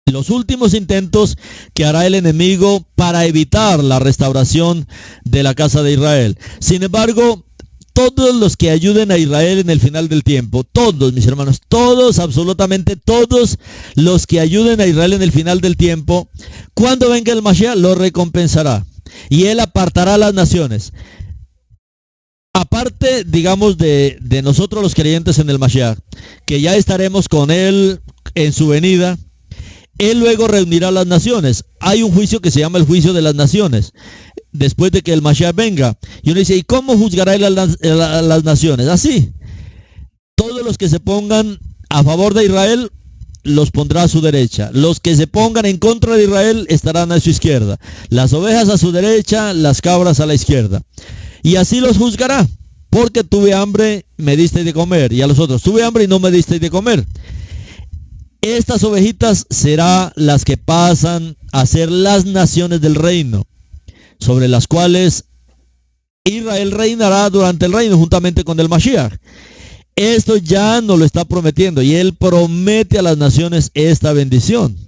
A: Los últimos intentos que hará el enemigo para evitar la restauración de la casa de Israel. Sin embargo, todos los que ayuden a Israel en el final del tiempo, todos mis hermanos, todos, absolutamente todos los que ayuden a Israel en el final del tiempo, cuando venga el Mashiach lo recompensará y él apartará a las naciones. Aparte, digamos, de nosotros los creyentes en el Mashiach, que ya estaremos con él en su venida, él luego reunirá a las naciones. Hay un juicio que se llama el juicio de las naciones, después de que el Mashiach venga. Y uno dice, ¿y cómo juzgará él a las naciones? Así, todos los que se pongan a favor de Israel, los pondrá a su derecha. Los que se pongan en contra de Israel estarán a su izquierda. Las ovejas a su derecha, las cabras a la izquierda. Y así los juzgará, porque tuve hambre, me diste de comer. Y a los otros, tuve hambre y no me diste de comer. Estas ovejitas serán las que pasan a ser las naciones del reino, sobre las cuales Israel reinará durante el reino juntamente con el Mashiach. Esto ya nos lo está prometiendo y él promete a las naciones esta bendición.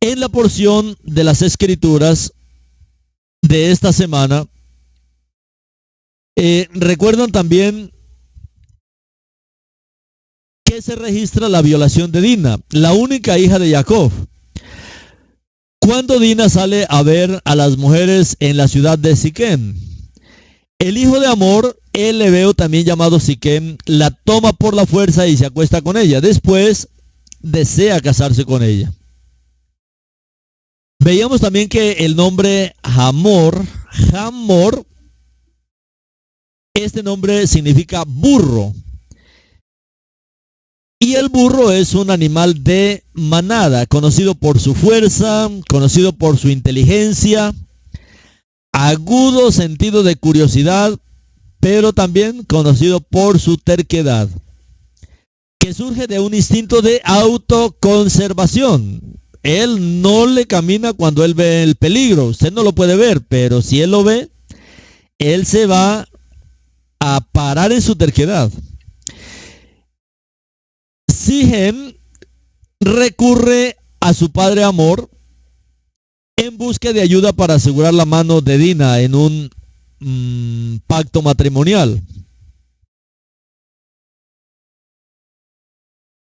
A: En la porción de las Escrituras de esta semana, recuerdan también que se registra la violación de Dina, la única hija de Jacob. Cuando Dina sale a ver a las mujeres en la ciudad de Siquem, el hijo de Amor, el hebeo también llamado Siquem, la toma por la fuerza y se acuesta con ella. Después desea casarse con ella. Veíamos también que el nombre Hamor Este nombre significa burro. Y el burro es un animal de manada, conocido por su fuerza, conocido por su inteligencia, agudo sentido de curiosidad, pero también conocido por su terquedad, que surge de un instinto de autoconservación. Él no le camina cuando él ve el peligro. Usted no lo puede ver, pero si él lo ve, él se va a parar en su terquedad. Sichem recurre a su padre Hamor en busca de ayuda para asegurar la mano de Dina en un pacto matrimonial.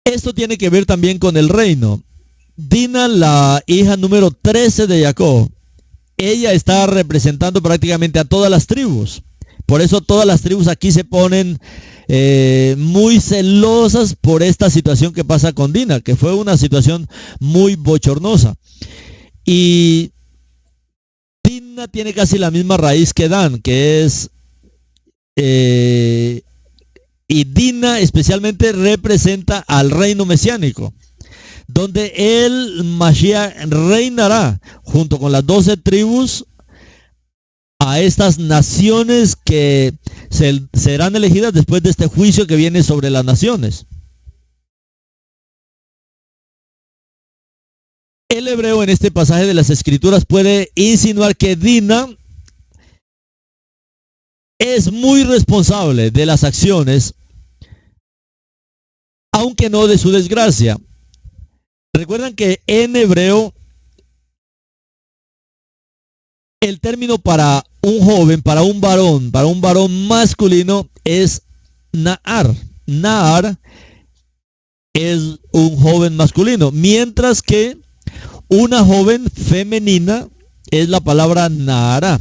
A: Esto tiene que ver también con el reino. Dina, la hija número 13 de Jacob, ella está representando prácticamente a todas las tribus. Por eso todas las tribus aquí se ponen muy celosas por esta situación que pasa con Dina, que fue una situación muy bochornosa. Y Dina tiene casi la misma raíz que Dan, que es... y Dina especialmente representa al reino mesiánico, donde el Mashiach reinará junto con las 12 tribus a estas naciones que serán elegidas después de este juicio que viene sobre las naciones. El hebreo en este pasaje de las Escrituras puede insinuar que Dina es muy responsable de las acciones, aunque no de su desgracia. Recuerdan que en hebreo el término para un joven, para un varón masculino es Na'ar. Na'ar es un joven masculino, mientras que una joven femenina es la palabra Na'ara.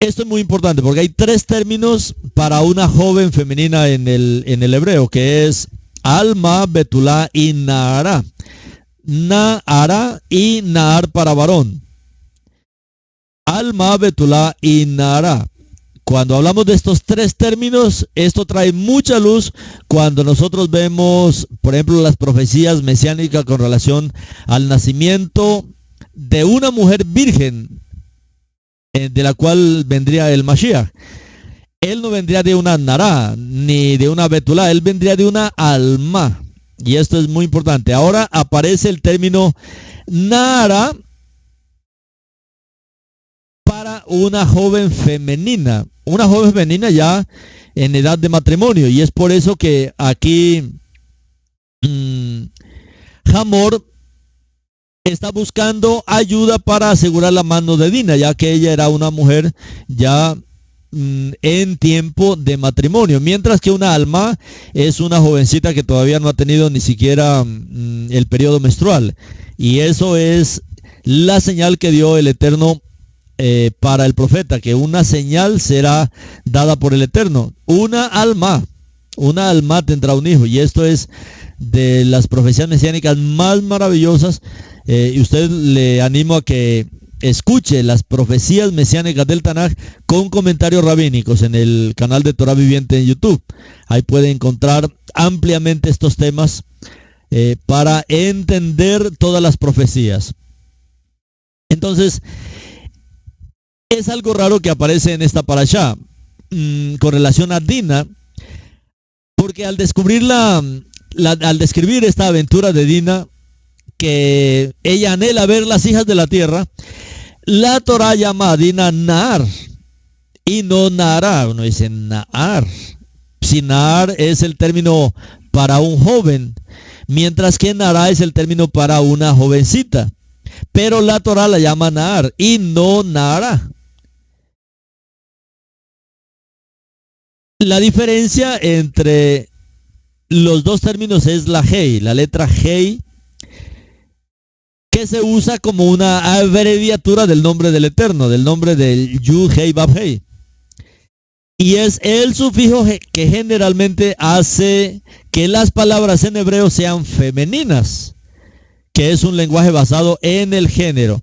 A: Esto es muy importante porque hay 3 términos para una joven femenina en el hebreo, que es Alma, Betulá y Na'ara. Na'ara y Na'ar para varón. Alma, Betulá y Na'ara. Cuando hablamos de estos 3 términos, esto trae mucha luz cuando nosotros vemos, por ejemplo, las profecías mesiánicas con relación al nacimiento de una mujer virgen, de la cual vendría el Mashiach. Él no vendría de una Na'ara ni de una Betulá, él vendría de una Alma. Y esto es muy importante. Ahora aparece el término Na'ara para una joven femenina ya en edad de matrimonio, y es por eso que aquí Hamor está buscando ayuda para asegurar la mano de Dina, ya que ella era una mujer ya en tiempo de matrimonio, mientras que una Alma es una jovencita que todavía no ha tenido ni siquiera el periodo menstrual, y eso es la señal que dio el Eterno para el profeta, que una señal será dada por el Eterno. Una alma tendrá un hijo, y esto es de las profecías mesiánicas más maravillosas. Y usted le animo a que escuche las profecías mesiánicas del Tanaj con comentarios rabínicos en el canal de Torah Viviente en YouTube. Ahí puede encontrar ampliamente estos temas para entender todas las profecías. Entonces, es algo raro que aparece en esta parashá con relación a Dina, porque al describir esta aventura de Dina, que ella anhela ver las hijas de la tierra, la Torah llama a Dina Na'ar y no Na'ara. Uno dice Na'ar. Si Na'ar es el término para un joven, mientras que Na'ara es el término para una jovencita, pero la Torah la llama Na'ar y no Na'ara. La diferencia entre los dos términos es la Hei, la letra Hei, que se usa como una abreviatura del nombre del Eterno, del nombre del Yud Hei Vav Hei. Y es el sufijo que generalmente hace que las palabras en hebreo sean femeninas, que es un lenguaje basado en el género.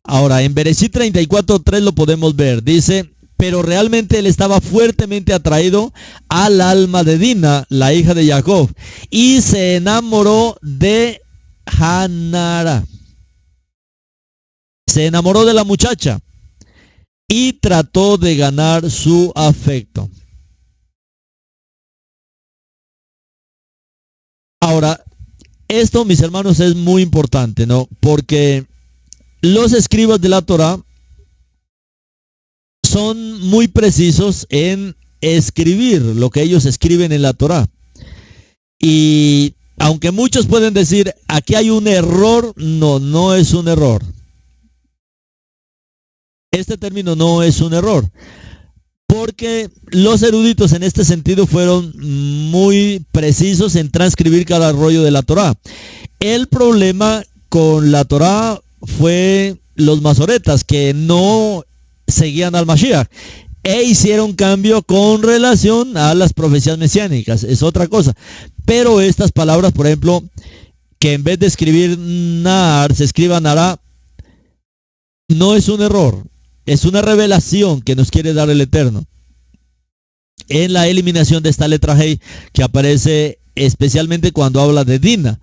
A: Ahora, en Bereshit 34:3 lo podemos ver. Dice: pero realmente él estaba fuertemente atraído al alma de Dina, la hija de Jacob, y se enamoró de Hanara. Se enamoró de la muchacha y trató de ganar su afecto. Ahora, esto, mis hermanos, es muy importante, ¿no? Porque los escribas de la Torá son muy precisos en escribir lo que ellos escriben en la Torá. Y aunque muchos pueden decir, aquí hay un error, no, no es un error. Este término no es un error, porque los eruditos en este sentido fueron muy precisos en transcribir cada rollo de la Torá. El problema con la Torá fue los masoretas, que no seguían al Mashiach e hicieron cambio con relación a las profecías mesiánicas. Es otra cosa. Pero estas palabras, por ejemplo, que en vez de escribir Nar, se escriba Nará, no es un error. Es una revelación que nos quiere dar el Eterno en la eliminación de esta letra Hei, que aparece especialmente cuando habla de Dina.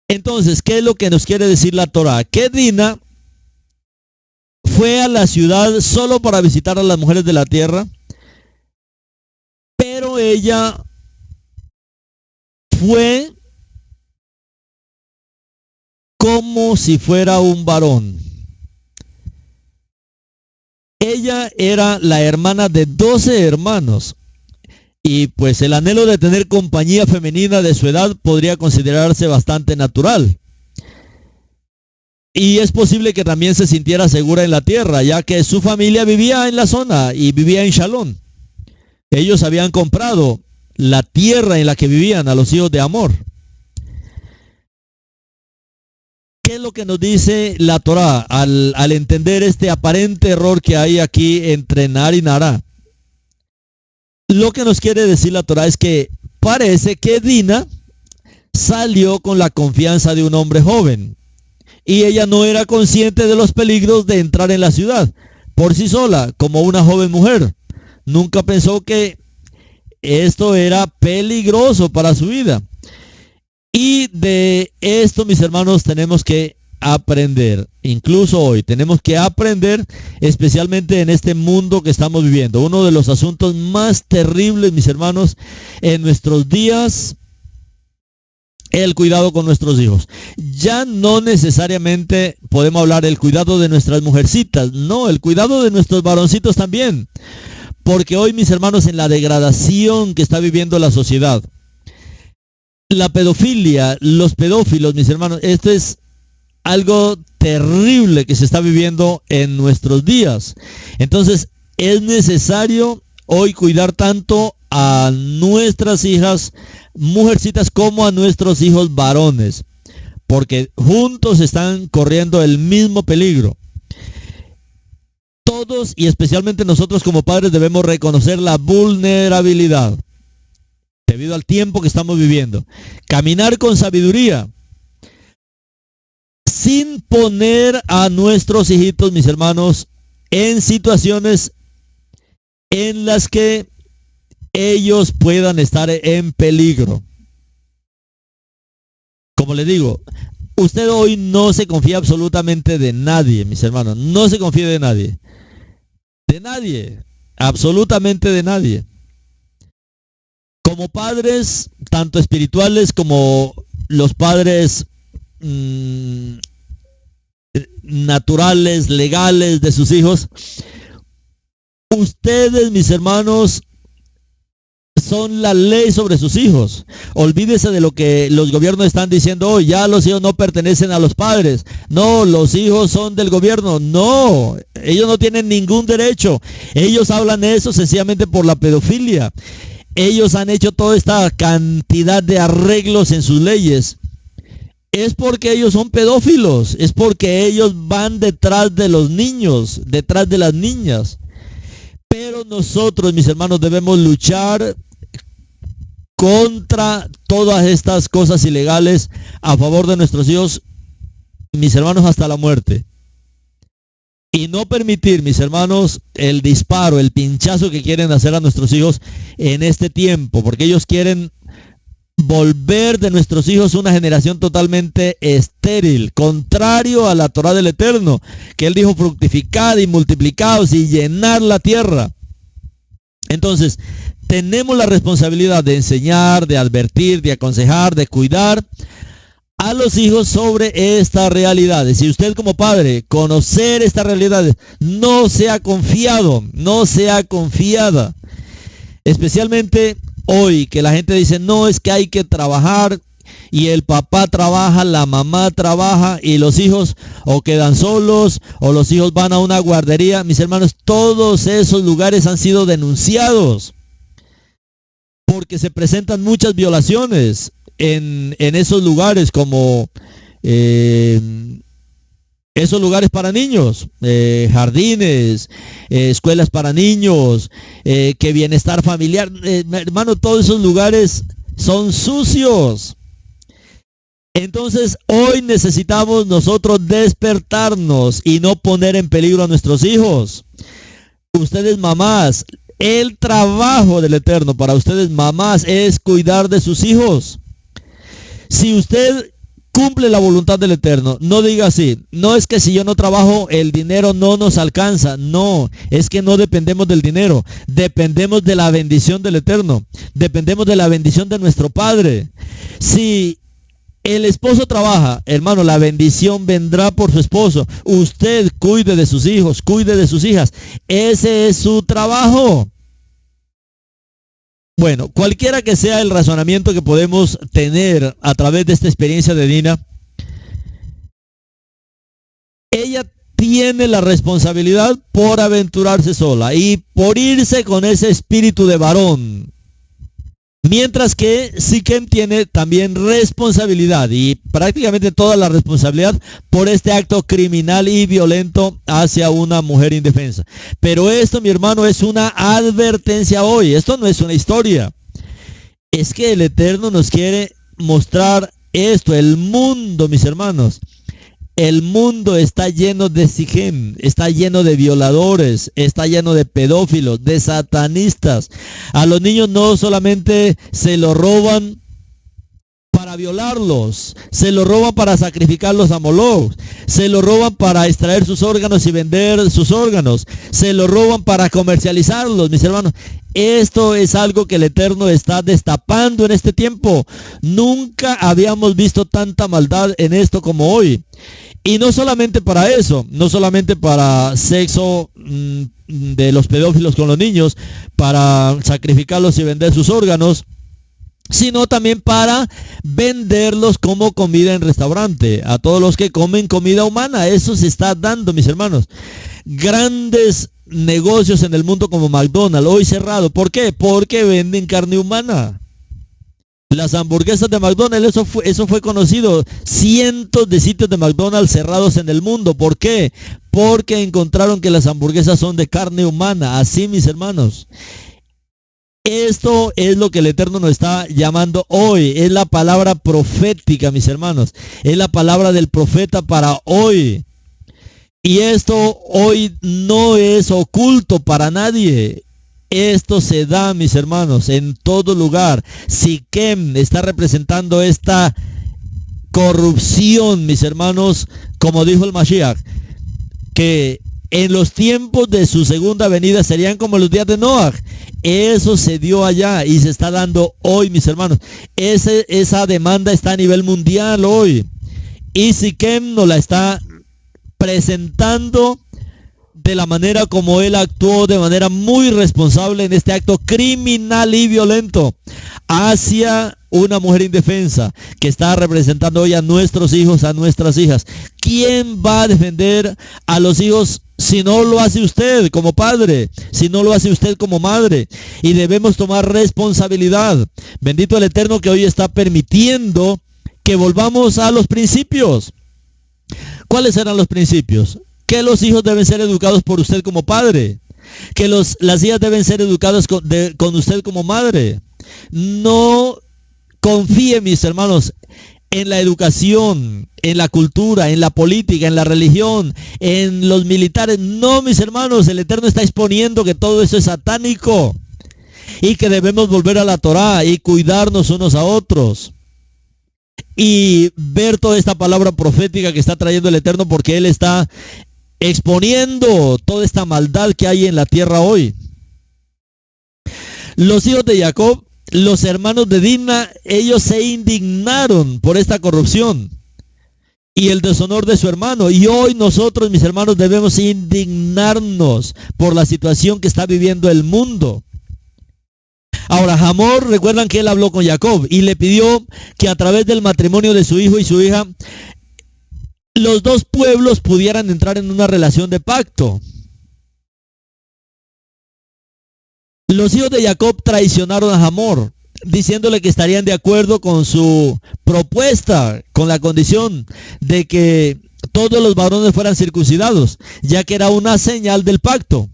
A: Entonces, ¿qué es lo que nos quiere decir la Torá? Que Dina fue a la ciudad solo para visitar a las mujeres de la tierra, pero ella fue como si fuera un varón. Ella era la hermana de 12 hermanos. Y pues el anhelo de tener compañía femenina de su edad podría considerarse bastante natural. Y es posible que también se sintiera segura en la tierra, ya que su familia vivía en la zona y vivía en Shalom. Ellos habían comprado la tierra en la que vivían a los hijos de Amor. ¿Qué es lo que nos dice la Torá al entender este aparente error que hay aquí entre Nar y Nará? Lo que nos quiere decir la Torá es que parece que Dina salió con la confianza de un hombre joven y ella no era consciente de los peligros de entrar en la ciudad por sí sola como una joven mujer. Nunca pensó que esto era peligroso para su vida. Y de esto, mis hermanos, tenemos que aprender. Incluso hoy tenemos que aprender, especialmente en este mundo que estamos viviendo. Uno de los asuntos más terribles, mis hermanos, en nuestros días, el cuidado con nuestros hijos. Ya no necesariamente podemos hablar del cuidado de nuestras mujercitas, no, el cuidado de nuestros varoncitos también. Porque hoy, mis hermanos, en la degradación que está viviendo la sociedad, la pedofilia, los pedófilos, mis hermanos, esto es algo terrible que se está viviendo en nuestros días. Entonces, es necesario hoy cuidar tanto a nuestras hijas mujercitas como a nuestros hijos varones, porque juntos están corriendo el mismo peligro. Todos y especialmente nosotros como padres debemos reconocer la vulnerabilidad debido al tiempo que estamos viviendo. Caminar con sabiduría, sin poner a nuestros hijitos, mis hermanos, en situaciones en las que ellos puedan estar en peligro. Como les digo, usted hoy no se confía absolutamente de nadie, mis hermanos. No se confía de nadie. De nadie. Absolutamente de nadie. Como padres, tanto espirituales como los padres naturales, legales de sus hijos, ustedes, mis hermanos, son la ley sobre sus hijos. Olvídese de lo que los gobiernos están diciendo hoy. Ya los hijos no pertenecen a los padres. No, los hijos son del gobierno. No, ellos no tienen ningún derecho. Ellos hablan de eso sencillamente por la pedofilia. Ellos han hecho toda esta cantidad de arreglos en sus leyes. Es porque ellos son pedófilos. Es porque ellos van detrás de los niños, detrás de las niñas. Pero nosotros, mis hermanos, debemos luchar contra todas estas cosas ilegales a favor de nuestros hijos, mis hermanos, hasta la muerte. y no permitir, mis hermanos, el disparo, el pinchazo que quieren hacer a nuestros hijos en este tiempo, porque ellos quieren volver de nuestros hijos una generación totalmente estéril, contrario a la Torá del Eterno, que Él dijo: fructificad y multiplicaos y llenar la tierra. Entonces, tenemos la responsabilidad de enseñar, de advertir, de aconsejar, de cuidar a los hijos sobre estas realidades. Si usted como padre conocer estas realidades, no sea confiado, no sea confiada. Especialmente hoy que la gente dice: no, es que hay que trabajar, y el papá trabaja, la mamá trabaja, y los hijos o quedan solos o los hijos van a una guardería. Mis hermanos, todos esos lugares han sido denunciados porque se presentan muchas violaciones en esos lugares, como esos lugares para niños, jardines, escuelas para niños, que bienestar familiar. Hermano, todos esos lugares son sucios. Entonces, hoy necesitamos nosotros despertarnos y no poner en peligro a nuestros hijos. Ustedes mamás, el trabajo del Eterno para ustedes mamás es cuidar de sus hijos. Si usted cumple la voluntad del Eterno, no diga así: no, es que si yo no trabajo el dinero no nos alcanza. No, es que no dependemos del dinero, dependemos de la bendición del Eterno, dependemos de la bendición de nuestro Padre. Si el esposo trabaja, hermano, la bendición vendrá por su esposo. Usted cuide de sus hijos, cuide de sus hijas. Ese es su trabajo. Bueno, cualquiera que sea el razonamiento que podemos tener a través de esta experiencia de Dina, ella tiene la responsabilidad por aventurarse sola y por irse con ese espíritu de varón. Mientras que Siquem tiene también responsabilidad, y prácticamente toda la responsabilidad, por este acto criminal y violento hacia una mujer indefensa. Pero esto, mi hermano, es una advertencia hoy. Esto no es una historia. Es que el Eterno nos quiere mostrar esto. El mundo, mis hermanos, el mundo está lleno de Siquem, está lleno de violadores, está lleno de pedófilos, de satanistas. A los niños no solamente se los roban para violarlos, se los roban para sacrificarlos a Moloch, se los roban para extraer sus órganos y vender sus órganos, se los roban para comercializarlos, mis hermanos. Esto es algo que el Eterno está destapando en este tiempo. Nunca habíamos visto tanta maldad en esto como hoy. Y no solamente para eso, no solamente para sexo de los pedófilos con los niños, para sacrificarlos y vender sus órganos, sino también para venderlos como comida en restaurante, a todos los que comen comida humana. Eso se está dando, mis hermanos. Grandes negocios en el mundo como McDonald's, hoy cerrado. ¿Por qué? Porque venden carne humana. Las hamburguesas de McDonald's, eso fue conocido. Cientos de sitios de McDonald's cerrados en el mundo. ¿Por qué? Porque encontraron que las hamburguesas son de carne humana. Así, mis hermanos. Esto es lo que el Eterno nos está llamando hoy. Es la palabra profética, mis hermanos. Es la palabra del profeta para hoy. Y esto hoy no es oculto para nadie. Esto se da, mis hermanos, en todo lugar. Siquem está representando esta corrupción, mis hermanos, como dijo el Mashiach, que en los tiempos de su segunda venida serían como los días de Noach. Eso se dio allá y se está dando hoy, mis hermanos. Esa demanda está a nivel mundial hoy. Y Siquem nos la está presentando de la manera como él actuó, de manera muy responsable en este acto criminal y violento hacia una mujer indefensa que está representando hoy a nuestros hijos, a nuestras hijas. ¿Quién va a defender a los hijos si no lo hace usted como padre, si no lo hace usted como madre? Y debemos tomar responsabilidad. Bendito el Eterno que hoy está permitiendo que volvamos a los principios. ¿Cuáles eran los principios? Que los hijos deben ser educados por usted como padre, que las hijas deben ser educadas con usted como madre. No confíe, mis hermanos, en la educación, en la cultura, en la política, en la religión, en los militares. No, mis hermanos, el Eterno está exponiendo que todo eso es satánico y que debemos volver a la Torá y cuidarnos unos a otros y ver toda esta palabra profética que está trayendo el Eterno, porque Él está exponiendo toda esta maldad que hay en la tierra hoy. Los hijos de Jacob, los hermanos de Dina, ellos se indignaron por esta corrupción y el deshonor de su hermano. Y hoy nosotros, mis hermanos, debemos indignarnos por la situación que está viviendo el mundo. Ahora, Hamor, recuerdan que él habló con Jacob y le pidió que a través del matrimonio de su hijo y su hija, los dos pueblos pudieran entrar en una relación de pacto. Los hijos de Jacob traicionaron a Hamor, diciéndole que estarían de acuerdo con su propuesta, con la condición de que todos los varones fueran circuncidados, ya que era una señal del pacto.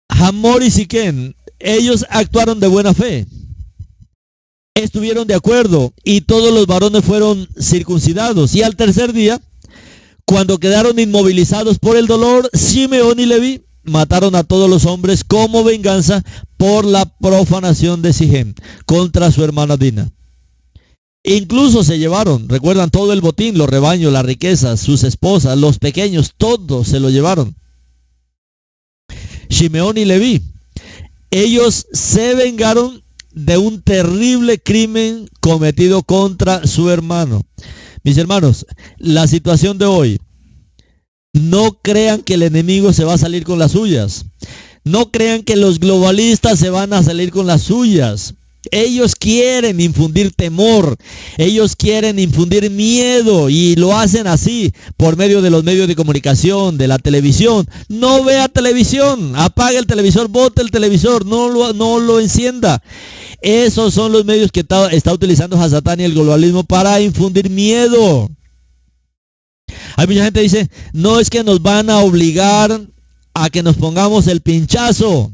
A: Hamor y Siquem, ellos actuaron de buena fe, estuvieron de acuerdo y todos los varones fueron circuncidados. Y al tercer día, cuando quedaron inmovilizados por el dolor, Simeón y Leví mataron a todos los hombres como venganza por la profanación de Sichem contra su hermana Dina. Incluso se llevaron, recuerdan, todo el botín, los rebaños, las riquezas, sus esposas, los pequeños, todos se lo llevaron. Simeón y Leví, ellos se vengaron de un terrible crimen cometido contra su hermano. Mis hermanos, la situación de hoy, no crean que el enemigo se va a salir con las suyas. No crean que los globalistas se van a salir con las suyas. Ellos quieren infundir temor, ellos quieren infundir miedo y lo hacen así por medio de los medios de comunicación, de la televisión. No vea televisión, apague el televisor, bote el televisor, no lo encienda. Esos son los medios que está utilizando Hasatán y el globalismo para infundir miedo. Hay mucha gente que dice, no, es que nos van a obligar a que nos pongamos el pinchazo.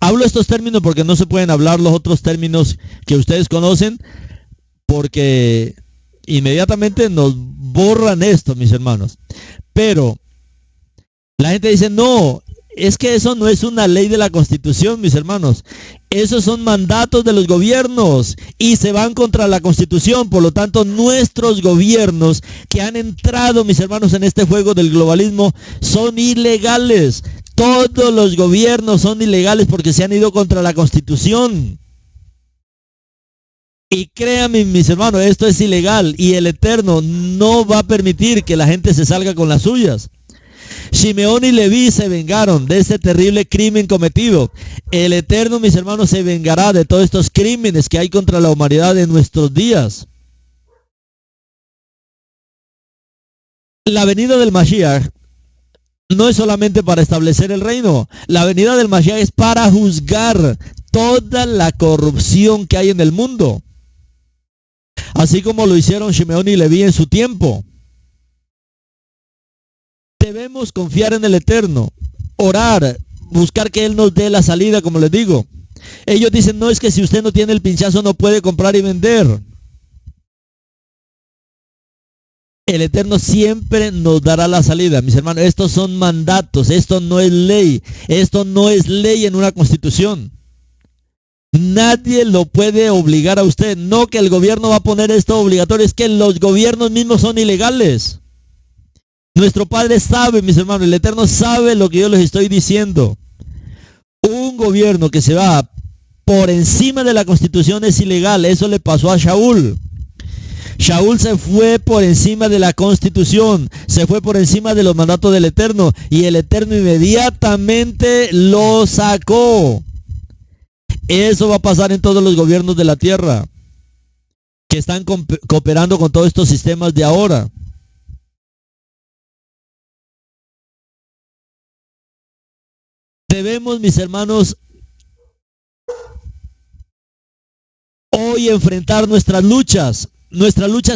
A: Hablo estos términos porque no se pueden hablar los otros términos que ustedes conocen, porque inmediatamente nos borran esto, mis hermanos. Pero la gente dice, no, es que eso no es una ley de la Constitución, mis hermanos. Esos son mandatos de los gobiernos y se van contra la Constitución. Por lo tanto, nuestros gobiernos que han entrado, mis hermanos, en este juego del globalismo son ilegales. Todos los gobiernos son ilegales porque se han ido contra la Constitución. Y créanme, mis hermanos, esto es ilegal y el Eterno no va a permitir que la gente se salga con las suyas. Simeón y Leví se vengaron de este terrible crimen cometido. El Eterno, mis hermanos, se vengará de todos estos crímenes que hay contra la humanidad en nuestros días. La venida del Mashiach no es solamente para establecer el reino. La venida del Mashiach es para juzgar toda la corrupción que hay en el mundo. Así como lo hicieron Simeón y Leví en su tiempo. Debemos confiar en el Eterno, orar, buscar que Él nos dé la salida, como les digo. Ellos dicen, no, es que si usted no tiene el pinchazo no puede comprar y vender. El Eterno siempre nos dará la salida, mis hermanos. Estos son mandatos, esto no es ley. Esto no es ley en una constitución. Nadie lo puede obligar a usted. No que el gobierno va a poner esto obligatorio, es que los gobiernos mismos son ilegales. Nuestro Padre sabe, mis hermanos, el Eterno sabe lo que yo les estoy diciendo. Un gobierno que se va por encima de la Constitución es ilegal. Eso le pasó a Shaul. Shaul se fue por encima de la Constitución, se fue por encima de los mandatos del Eterno y el Eterno inmediatamente lo sacó. Eso va a pasar en todos los gobiernos de la tierra que están cooperando con todos estos sistemas de ahora. Debemos, mis hermanos, hoy enfrentar nuestras luchas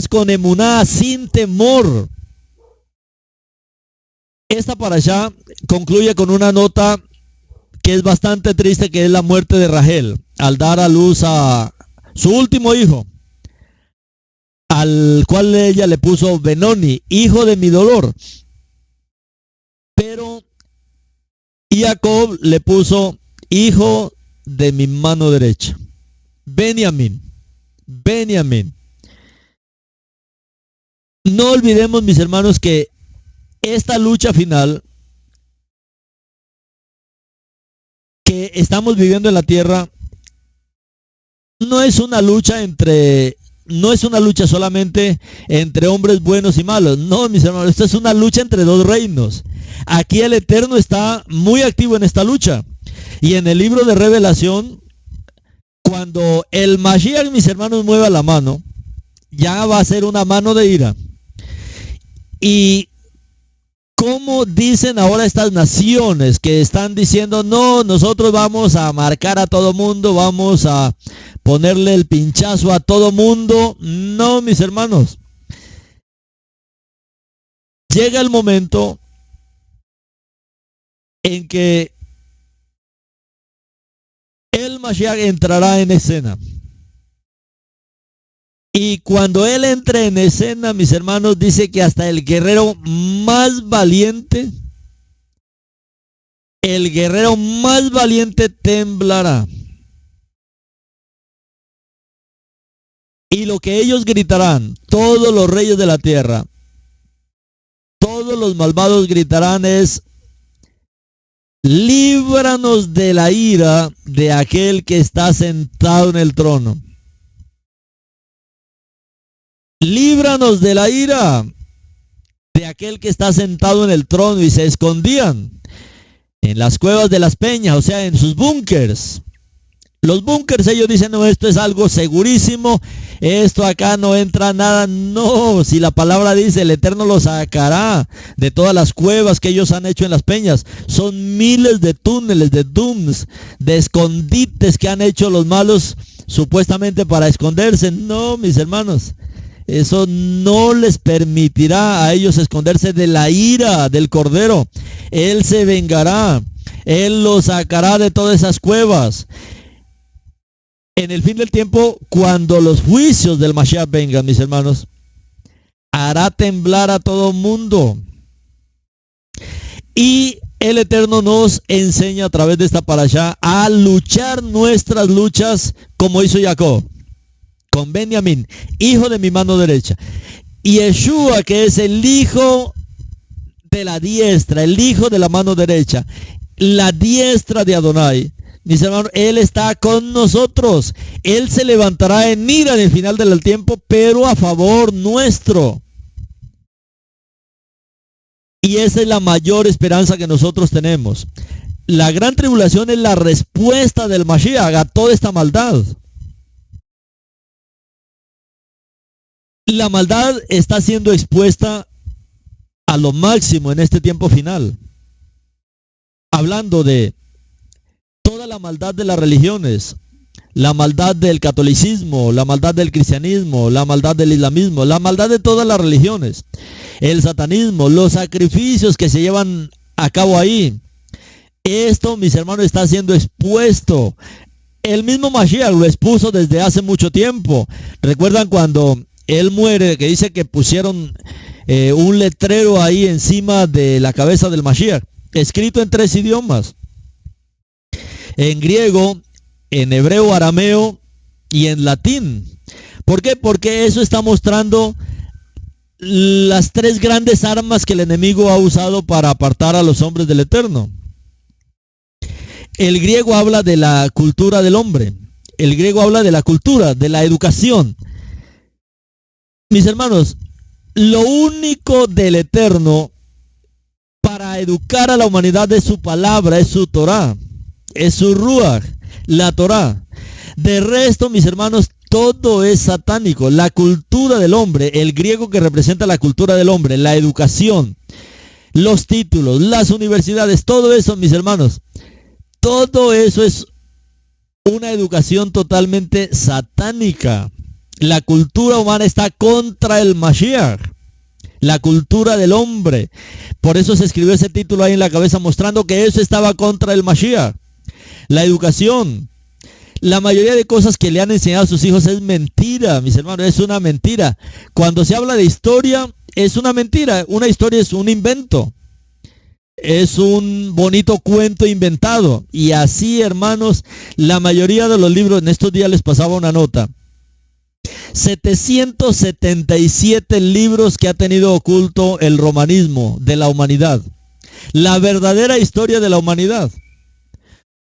A: con emuná, sin temor. Esta parashá concluye con una nota que es bastante triste, que es la muerte de Rachel, al dar a luz a su último hijo. al cual ella le puso Benoni, hijo de mi dolor. Pero Jacob le puso hijo de mi mano derecha. Benjamín. Benjamín. No olvidemos, mis hermanos, que esta lucha final que estamos viviendo en la tierra no es una lucha solamente entre hombres buenos y malos. No, mis hermanos, esta es una lucha entre dos reinos. Aquí el Eterno está muy activo en esta lucha. Y en el libro de Revelación, cuando el Mashiach, mis hermanos, mueva la mano, ya va a ser una mano de ira. Y ¿cómo dicen ahora estas naciones que están diciendo, no, nosotros vamos a marcar a todo mundo, vamos a ponerle el pinchazo a todo mundo? No, mis hermanos. Llega el momento en que el Mashiach entrará en escena. Y cuando él entre en escena, mis hermanos, dice que hasta el guerrero más valiente temblará. Y lo que ellos gritarán, todos los reyes de la tierra, todos los malvados gritarán es: líbranos de la ira de aquel que está sentado en el trono. Líbranos de la ira de aquel que está sentado en el trono. Y se escondían en las cuevas de las peñas, o sea, en sus búnkers. Los búnkers, ellos dicen, no, esto es algo segurísimo, esto acá no entra nada. No, si la palabra dice, el Eterno los sacará de todas las cuevas que ellos han hecho en las peñas. Son miles de túneles, de dooms, de escondites que han hecho los malos supuestamente para esconderse. No, mis hermanos, eso no les permitirá a ellos esconderse de la ira del Cordero. Él se vengará, Él los sacará de todas esas cuevas. En el fin del tiempo, cuando los juicios del Mashiach vengan, mis hermanos, hará temblar a todo mundo. Y el Eterno nos enseña a través de esta parashá a luchar nuestras luchas como hizo Jacob, con Benjamín, hijo de mi mano derecha. Y Yeshua, que es el hijo de la diestra, el hijo de la mano derecha, la diestra de Adonai. Mis hermanos, Él está con nosotros. Él se levantará en ira en el final del tiempo, pero a favor nuestro. Y esa es la mayor esperanza que nosotros tenemos. La gran tribulación es la respuesta del Mashiach a toda esta maldad. La maldad está siendo expuesta a lo máximo en este tiempo final. Hablando de toda la maldad de las religiones, la maldad del catolicismo, la maldad del cristianismo, la maldad del islamismo, la maldad de todas las religiones, el satanismo, los sacrificios que se llevan a cabo ahí. Esto, mis hermanos, está siendo expuesto. El mismo Mashiach lo expuso desde hace mucho tiempo. ¿Recuerdan cuando él muere, que dice que pusieron un letrero ahí encima de la cabeza del Mashiach, escrito en 3 idiomas? En griego, en hebreo, arameo y en latín. ¿Por qué? Porque eso está mostrando las 3 grandes armas que el enemigo ha usado para apartar a los hombres del Eterno. El griego habla de la cultura del hombre. El griego habla de la cultura, de la educación. Mis hermanos, lo único del Eterno para educar a la humanidad es su palabra, es su Torah, es su Ruach, la Torah. De resto, mis hermanos, todo es satánico. La cultura del hombre, el griego que representa la cultura del hombre, la educación, los títulos, las universidades, todo eso, mis hermanos, todo eso es una educación totalmente satánica. La cultura humana está contra el Mashiach, la cultura del hombre. Por eso se escribió ese título ahí en la cabeza, mostrando que eso estaba contra el Mashiach. La educación, La mayoría de cosas que le han enseñado a sus hijos es mentira, mis hermanos, es una mentira. Cuando se habla de historia, es una mentira. Una historia es un invento. Es un bonito cuento inventado. Y así, hermanos, la mayoría de los libros, en estos días les pasaba una nota. 777 libros que ha tenido oculto el romanismo de la humanidad. La verdadera historia de la humanidad.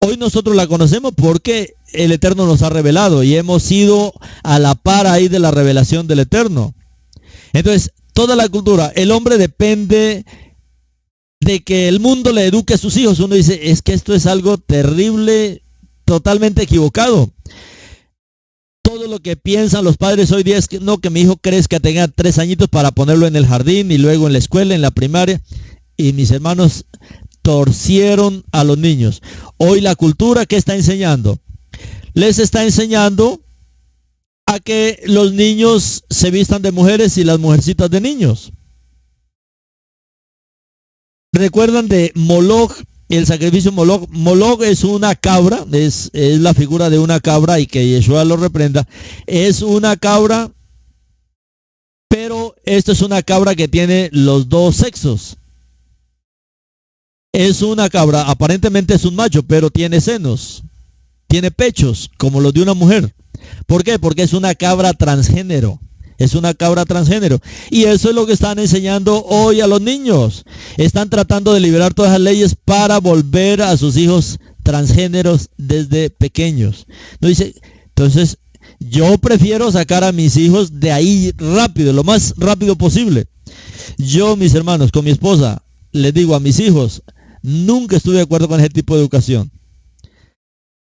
A: Hoy nosotros la conocemos porque el Eterno nos ha revelado y hemos ido a la par ahí de la revelación del Eterno. Entonces, toda la cultura, el hombre depende de que el mundo le eduque a sus hijos. Uno dice, es que esto es algo terrible, totalmente equivocado. Todo lo que piensan los padres hoy día es que no, que mi hijo crezca, tenga 3 añitos para ponerlo en el jardín y luego en la escuela, en la primaria. Y mis hermanos torcieron a los niños. Hoy la cultura, ¿qué está enseñando? Les está enseñando a que los niños se vistan de mujeres y las mujercitas de niños. ¿Recuerdan de Moloch, el sacrificio Moloch? Moloch es una cabra, es la figura de una cabra, y que Yeshua lo reprenda. Es una cabra, pero esto es una cabra que tiene los dos sexos. Es una cabra, aparentemente es un macho, pero tiene senos, tiene pechos, como los de una mujer. ¿Por qué? Porque es una cabra transgénero. Es una cabra transgénero. Y eso es lo que están enseñando hoy a los niños. Están tratando de liberar todas las leyes para volver a sus hijos transgéneros desde pequeños. ¿No dice? Entonces, yo prefiero sacar a mis hijos de ahí rápido, lo más rápido posible. Yo, mis hermanos, con mi esposa, les digo a mis hijos, nunca estuve de acuerdo con ese tipo de educación.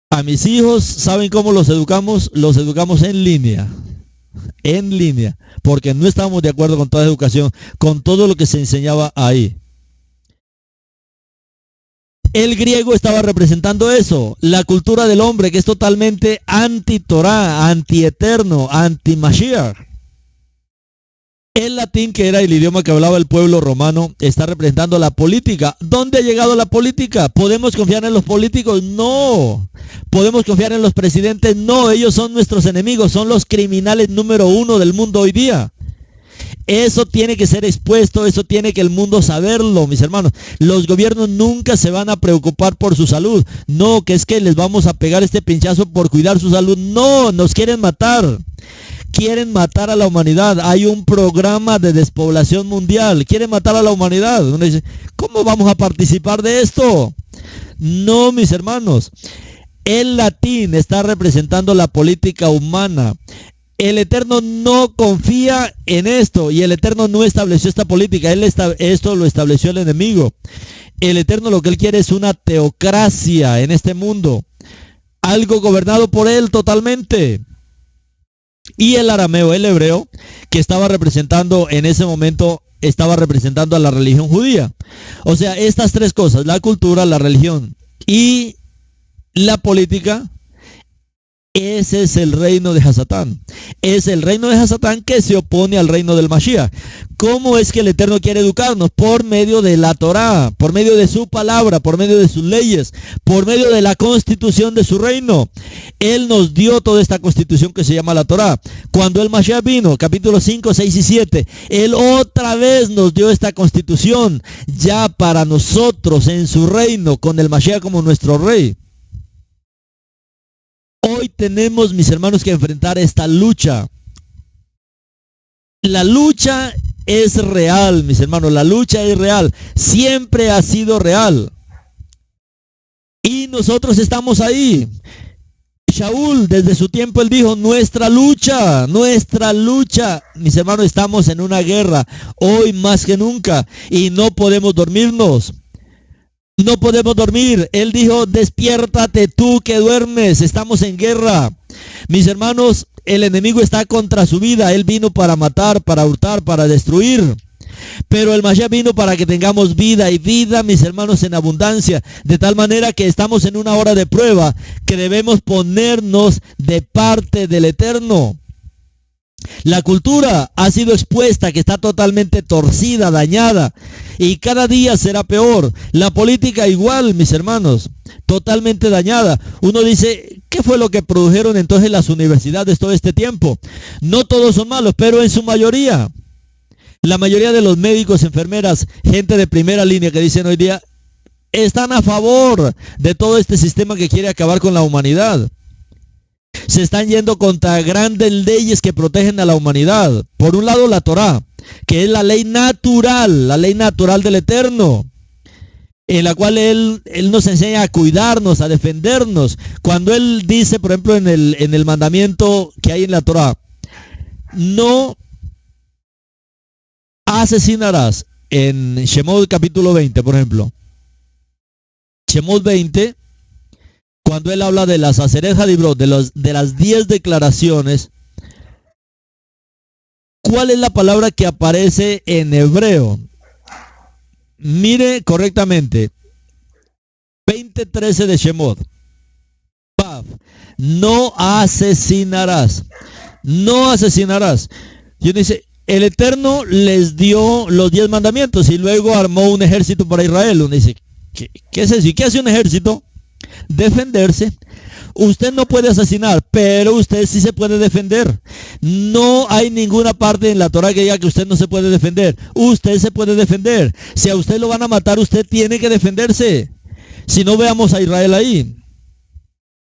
A: A mis hijos, ¿saben cómo los educamos? Los educamos en línea. En línea, porque no estábamos de acuerdo con toda la educación, con todo lo que se enseñaba ahí. El griego estaba representando eso, la cultura del hombre, que es totalmente anti-Torah, anti-eterno, anti-Mashiach. El latín, que era el idioma que hablaba el pueblo romano, está representando la política. ¿Dónde ha llegado la política? ¿Podemos confiar en los políticos? No. ¿Podemos confiar en los presidentes? No, ellos son nuestros enemigos, son los criminales número 1 del mundo hoy día. Eso tiene que ser expuesto, eso tiene que el mundo saberlo, mis hermanos. Los gobiernos nunca se van a preocupar por su salud. No, que es que les vamos a pegar este pinchazo por cuidar su salud. No, nos quieren matar. Quieren matar a la humanidad. Hay un programa de despoblación mundial. Quieren matar a la humanidad. Uno dice, ¿cómo vamos a participar de esto? No, mis hermanos. El latín está representando la política humana. El Eterno no confía en esto y el Eterno no estableció esta política. Esto lo estableció el enemigo. El Eterno lo que él quiere es una teocracia en este mundo. Algo gobernado por él totalmente. Y el arameo, el hebreo, que estaba representando en ese momento, estaba representando a la religión judía. O sea, estas 3 cosas, la cultura, la religión y la política, ese es el reino de Hasatán. Es el reino de Hasatán que se opone al reino del Mashiach. ¿Cómo es que el Eterno quiere educarnos? Por medio de la Torá, por medio de su palabra, por medio de sus leyes, por medio de la constitución de su reino. Él nos dio toda esta constitución que se llama la Torá. Cuando el Mashiach vino, capítulos 5, 6 y 7, Él otra vez nos dio esta constitución, ya para nosotros en su reino, con el Mashiach como nuestro rey. Hoy tenemos, mis hermanos, que enfrentar esta lucha. La lucha es real, mis hermanos, la lucha es real. Siempre ha sido real. Y nosotros estamos ahí. Shaul, desde su tiempo, él dijo, nuestra lucha, mis hermanos, estamos en una guerra, hoy más que nunca, y no podemos dormirnos. No podemos dormir. Él dijo, despiértate tú que duermes, estamos en guerra. Mis hermanos, el enemigo está contra su vida. Él vino para matar, para hurtar, para destruir. Pero el Mashiach vino para que tengamos vida y vida, mis hermanos, en abundancia. De tal manera que estamos en una hora de prueba que debemos ponernos de parte del Eterno. La cultura ha sido expuesta, que está totalmente torcida, dañada, y cada día será peor. La política igual, mis hermanos, totalmente dañada. Uno dice, ¿qué fue lo que produjeron entonces las universidades todo este tiempo? No todos son malos, pero en su mayoría. La mayoría de los médicos, enfermeras, gente de primera línea que dicen hoy día, están a favor de todo este sistema que quiere acabar con la humanidad. Se están yendo contra grandes leyes que protegen a la humanidad. Por un lado, la Torá, que es la ley natural del Eterno, en la cual Él nos enseña a cuidarnos, a defendernos. Cuando Él dice, por ejemplo, en el mandamiento que hay en la Torá, no asesinarás, en Shemot capítulo 20, por ejemplo. Shemot 20, cuando él habla de las Aseret Hadibrot, de las 10 declaraciones, ¿cuál es la palabra que aparece en hebreo? Mire correctamente. 20:13 de Shemot. Pav, no asesinarás. No asesinarás. Y uno dice, el Eterno les dio los 10 mandamientos y luego armó un ejército para Israel. Uno dice, ¿qué es eso? ¿Y qué hace un ejército? Defenderse. Usted no puede asesinar, pero usted sí se puede defender. No hay ninguna parte en la Torá que diga que usted no se puede defender. Usted se puede defender. Si a usted lo van a matar, usted tiene que defenderse. Si no, veamos a Israel ahí.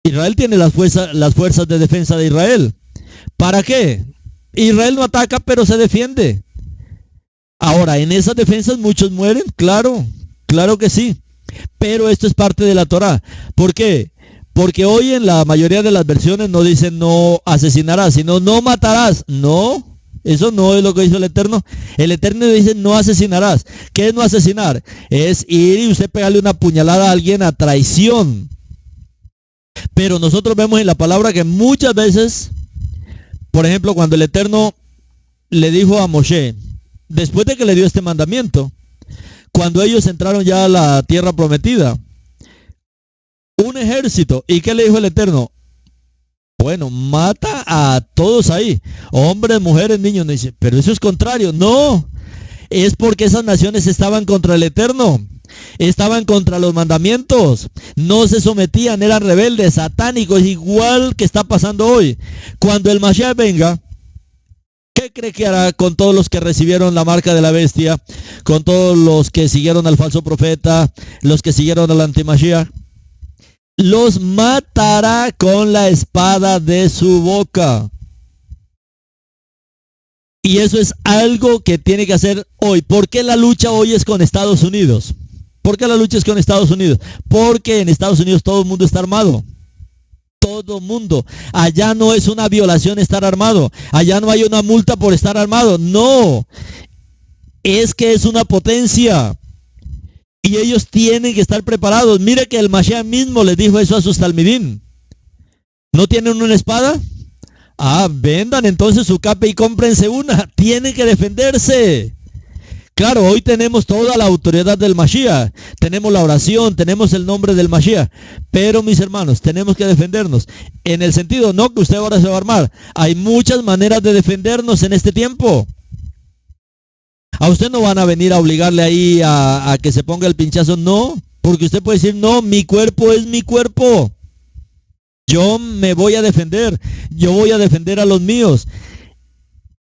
A: Israel tiene las fuerzas de defensa de Israel. ¿Para qué? Israel no ataca, pero se defiende. Ahora, en esas defensas muchos mueren, claro que sí. Pero esto es parte de la Torá. ¿Por qué? Porque hoy en la mayoría de las versiones no dicen no asesinarás, sino no matarás. No, eso no es lo que hizo el Eterno. El Eterno dice no asesinarás. ¿Qué es no asesinar? Es ir y usted pegarle una puñalada a alguien a traición. Pero nosotros vemos en la palabra que muchas veces, por ejemplo, cuando el Eterno le dijo a Moshe, después de que le dio este mandamiento, cuando ellos entraron ya a la tierra prometida, un ejército. ¿Y qué le dijo el Eterno? Bueno, mata a todos ahí, hombres, mujeres, niños. Dice, pero eso es contrario. No, es porque esas naciones estaban contra el Eterno, estaban contra los mandamientos, no se sometían, eran rebeldes, satánicos, igual que está pasando hoy. Cuando el Mashiach venga, ¿qué cree que hará con todos los que recibieron la marca de la bestia, con todos los que siguieron al falso profeta, los que siguieron al antimashiach? Los matará con la espada de su boca. Y eso es algo que tiene que hacer hoy. ¿Por qué la lucha hoy es con Estados Unidos? ¿Por qué la lucha es con Estados Unidos? Porque en Estados Unidos todo el mundo está armado. Todo mundo. Allá no es una violación estar armado. Allá no hay una multa por estar armado. No. Es que es una potencia. Y ellos tienen que estar preparados. Mire que el Mashiach mismo les dijo eso a sus talmidín. ¿No tienen una espada? Vendan entonces su capa y cómprense una. Tienen que defenderse. Claro, hoy tenemos toda la autoridad del Mashiach. Tenemos la oración, tenemos el nombre del Mashiach. Pero mis hermanos, tenemos que defendernos. En el sentido, no que usted ahora se va a armar. Hay muchas maneras de defendernos en este tiempo. A usted no van a venir a obligarle ahí a que se ponga el pinchazo, no, porque usted puede decir, no, mi cuerpo es mi cuerpo. Yo me voy a defender, yo voy a defender a los míos.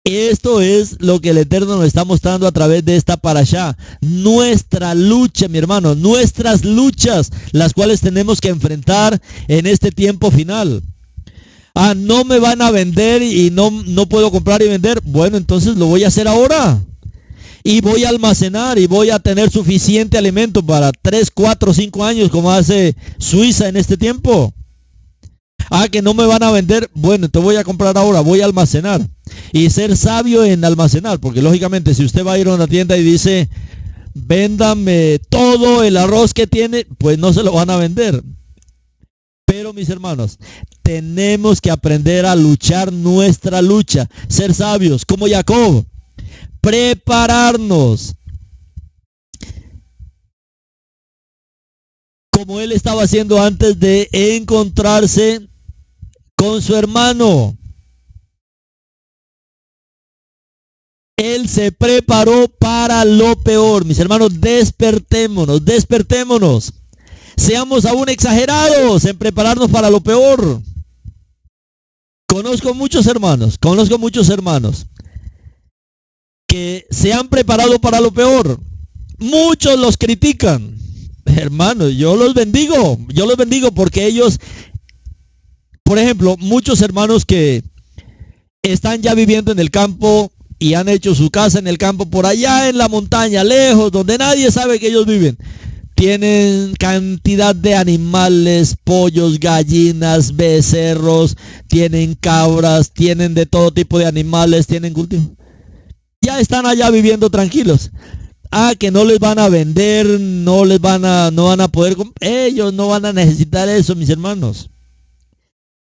A: Esto es lo que el Eterno nos está mostrando a través de esta parashá. Nuestra lucha, mi hermano, nuestras luchas, las cuales tenemos que enfrentar en este tiempo final. No me van a vender y no puedo comprar y vender. Bueno, entonces lo voy a hacer ahora. Y voy a almacenar y voy a tener suficiente alimento para 3, 4, 5 años como hace Suiza en este tiempo. Que no me van a vender. Bueno, te voy a comprar ahora, voy a almacenar. Y ser sabio en almacenar, porque lógicamente si usted va a ir a una tienda y dice, véndame todo el arroz que tiene, pues no se lo van a vender. Pero mis hermanos, tenemos que aprender a luchar nuestra lucha, ser sabios, como Jacob. Prepararnos como él estaba haciendo antes de encontrarse con su hermano. Él se preparó para lo peor. Mis hermanos, despertémonos. Seamos aún exagerados en prepararnos para lo peor. Conozco muchos hermanos que se han preparado para lo peor. Muchos los critican. Hermanos, yo los bendigo porque ellos, por ejemplo, muchos hermanos que están ya viviendo en el campo y han hecho su casa en el campo por allá en la montaña, lejos, donde nadie sabe que ellos viven. Tienen cantidad de animales, pollos, gallinas, becerros, tienen cabras, tienen de todo tipo de animales, tienen cultivo. Ya están allá viviendo tranquilos. Que no les van a vender, no van a poder, ellos no van a necesitar eso, mis hermanos.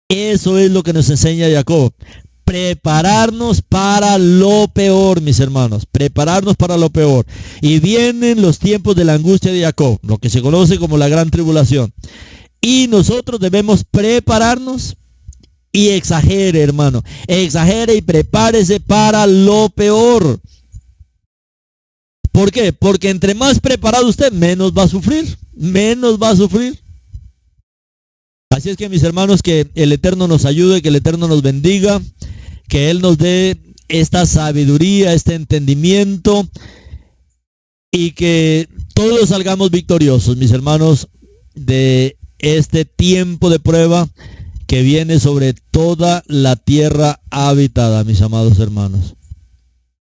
A: Eso es lo que nos enseña Jacob. Prepararnos para lo peor, mis hermanos. Prepararnos para lo peor. Y vienen los tiempos de la angustia de Jacob, lo que se conoce como la gran tribulación. Y nosotros debemos prepararnos y exagere, hermano. Exagere y prepárese para lo peor. ¿Por qué? Porque entre más preparado usted, menos va a sufrir. Así es que, mis hermanos, que el Eterno nos ayude, que el Eterno nos bendiga, que Él nos dé esta sabiduría, este entendimiento, y que todos salgamos victoriosos, mis hermanos, de este tiempo de prueba que viene sobre toda la tierra habitada, mis amados hermanos.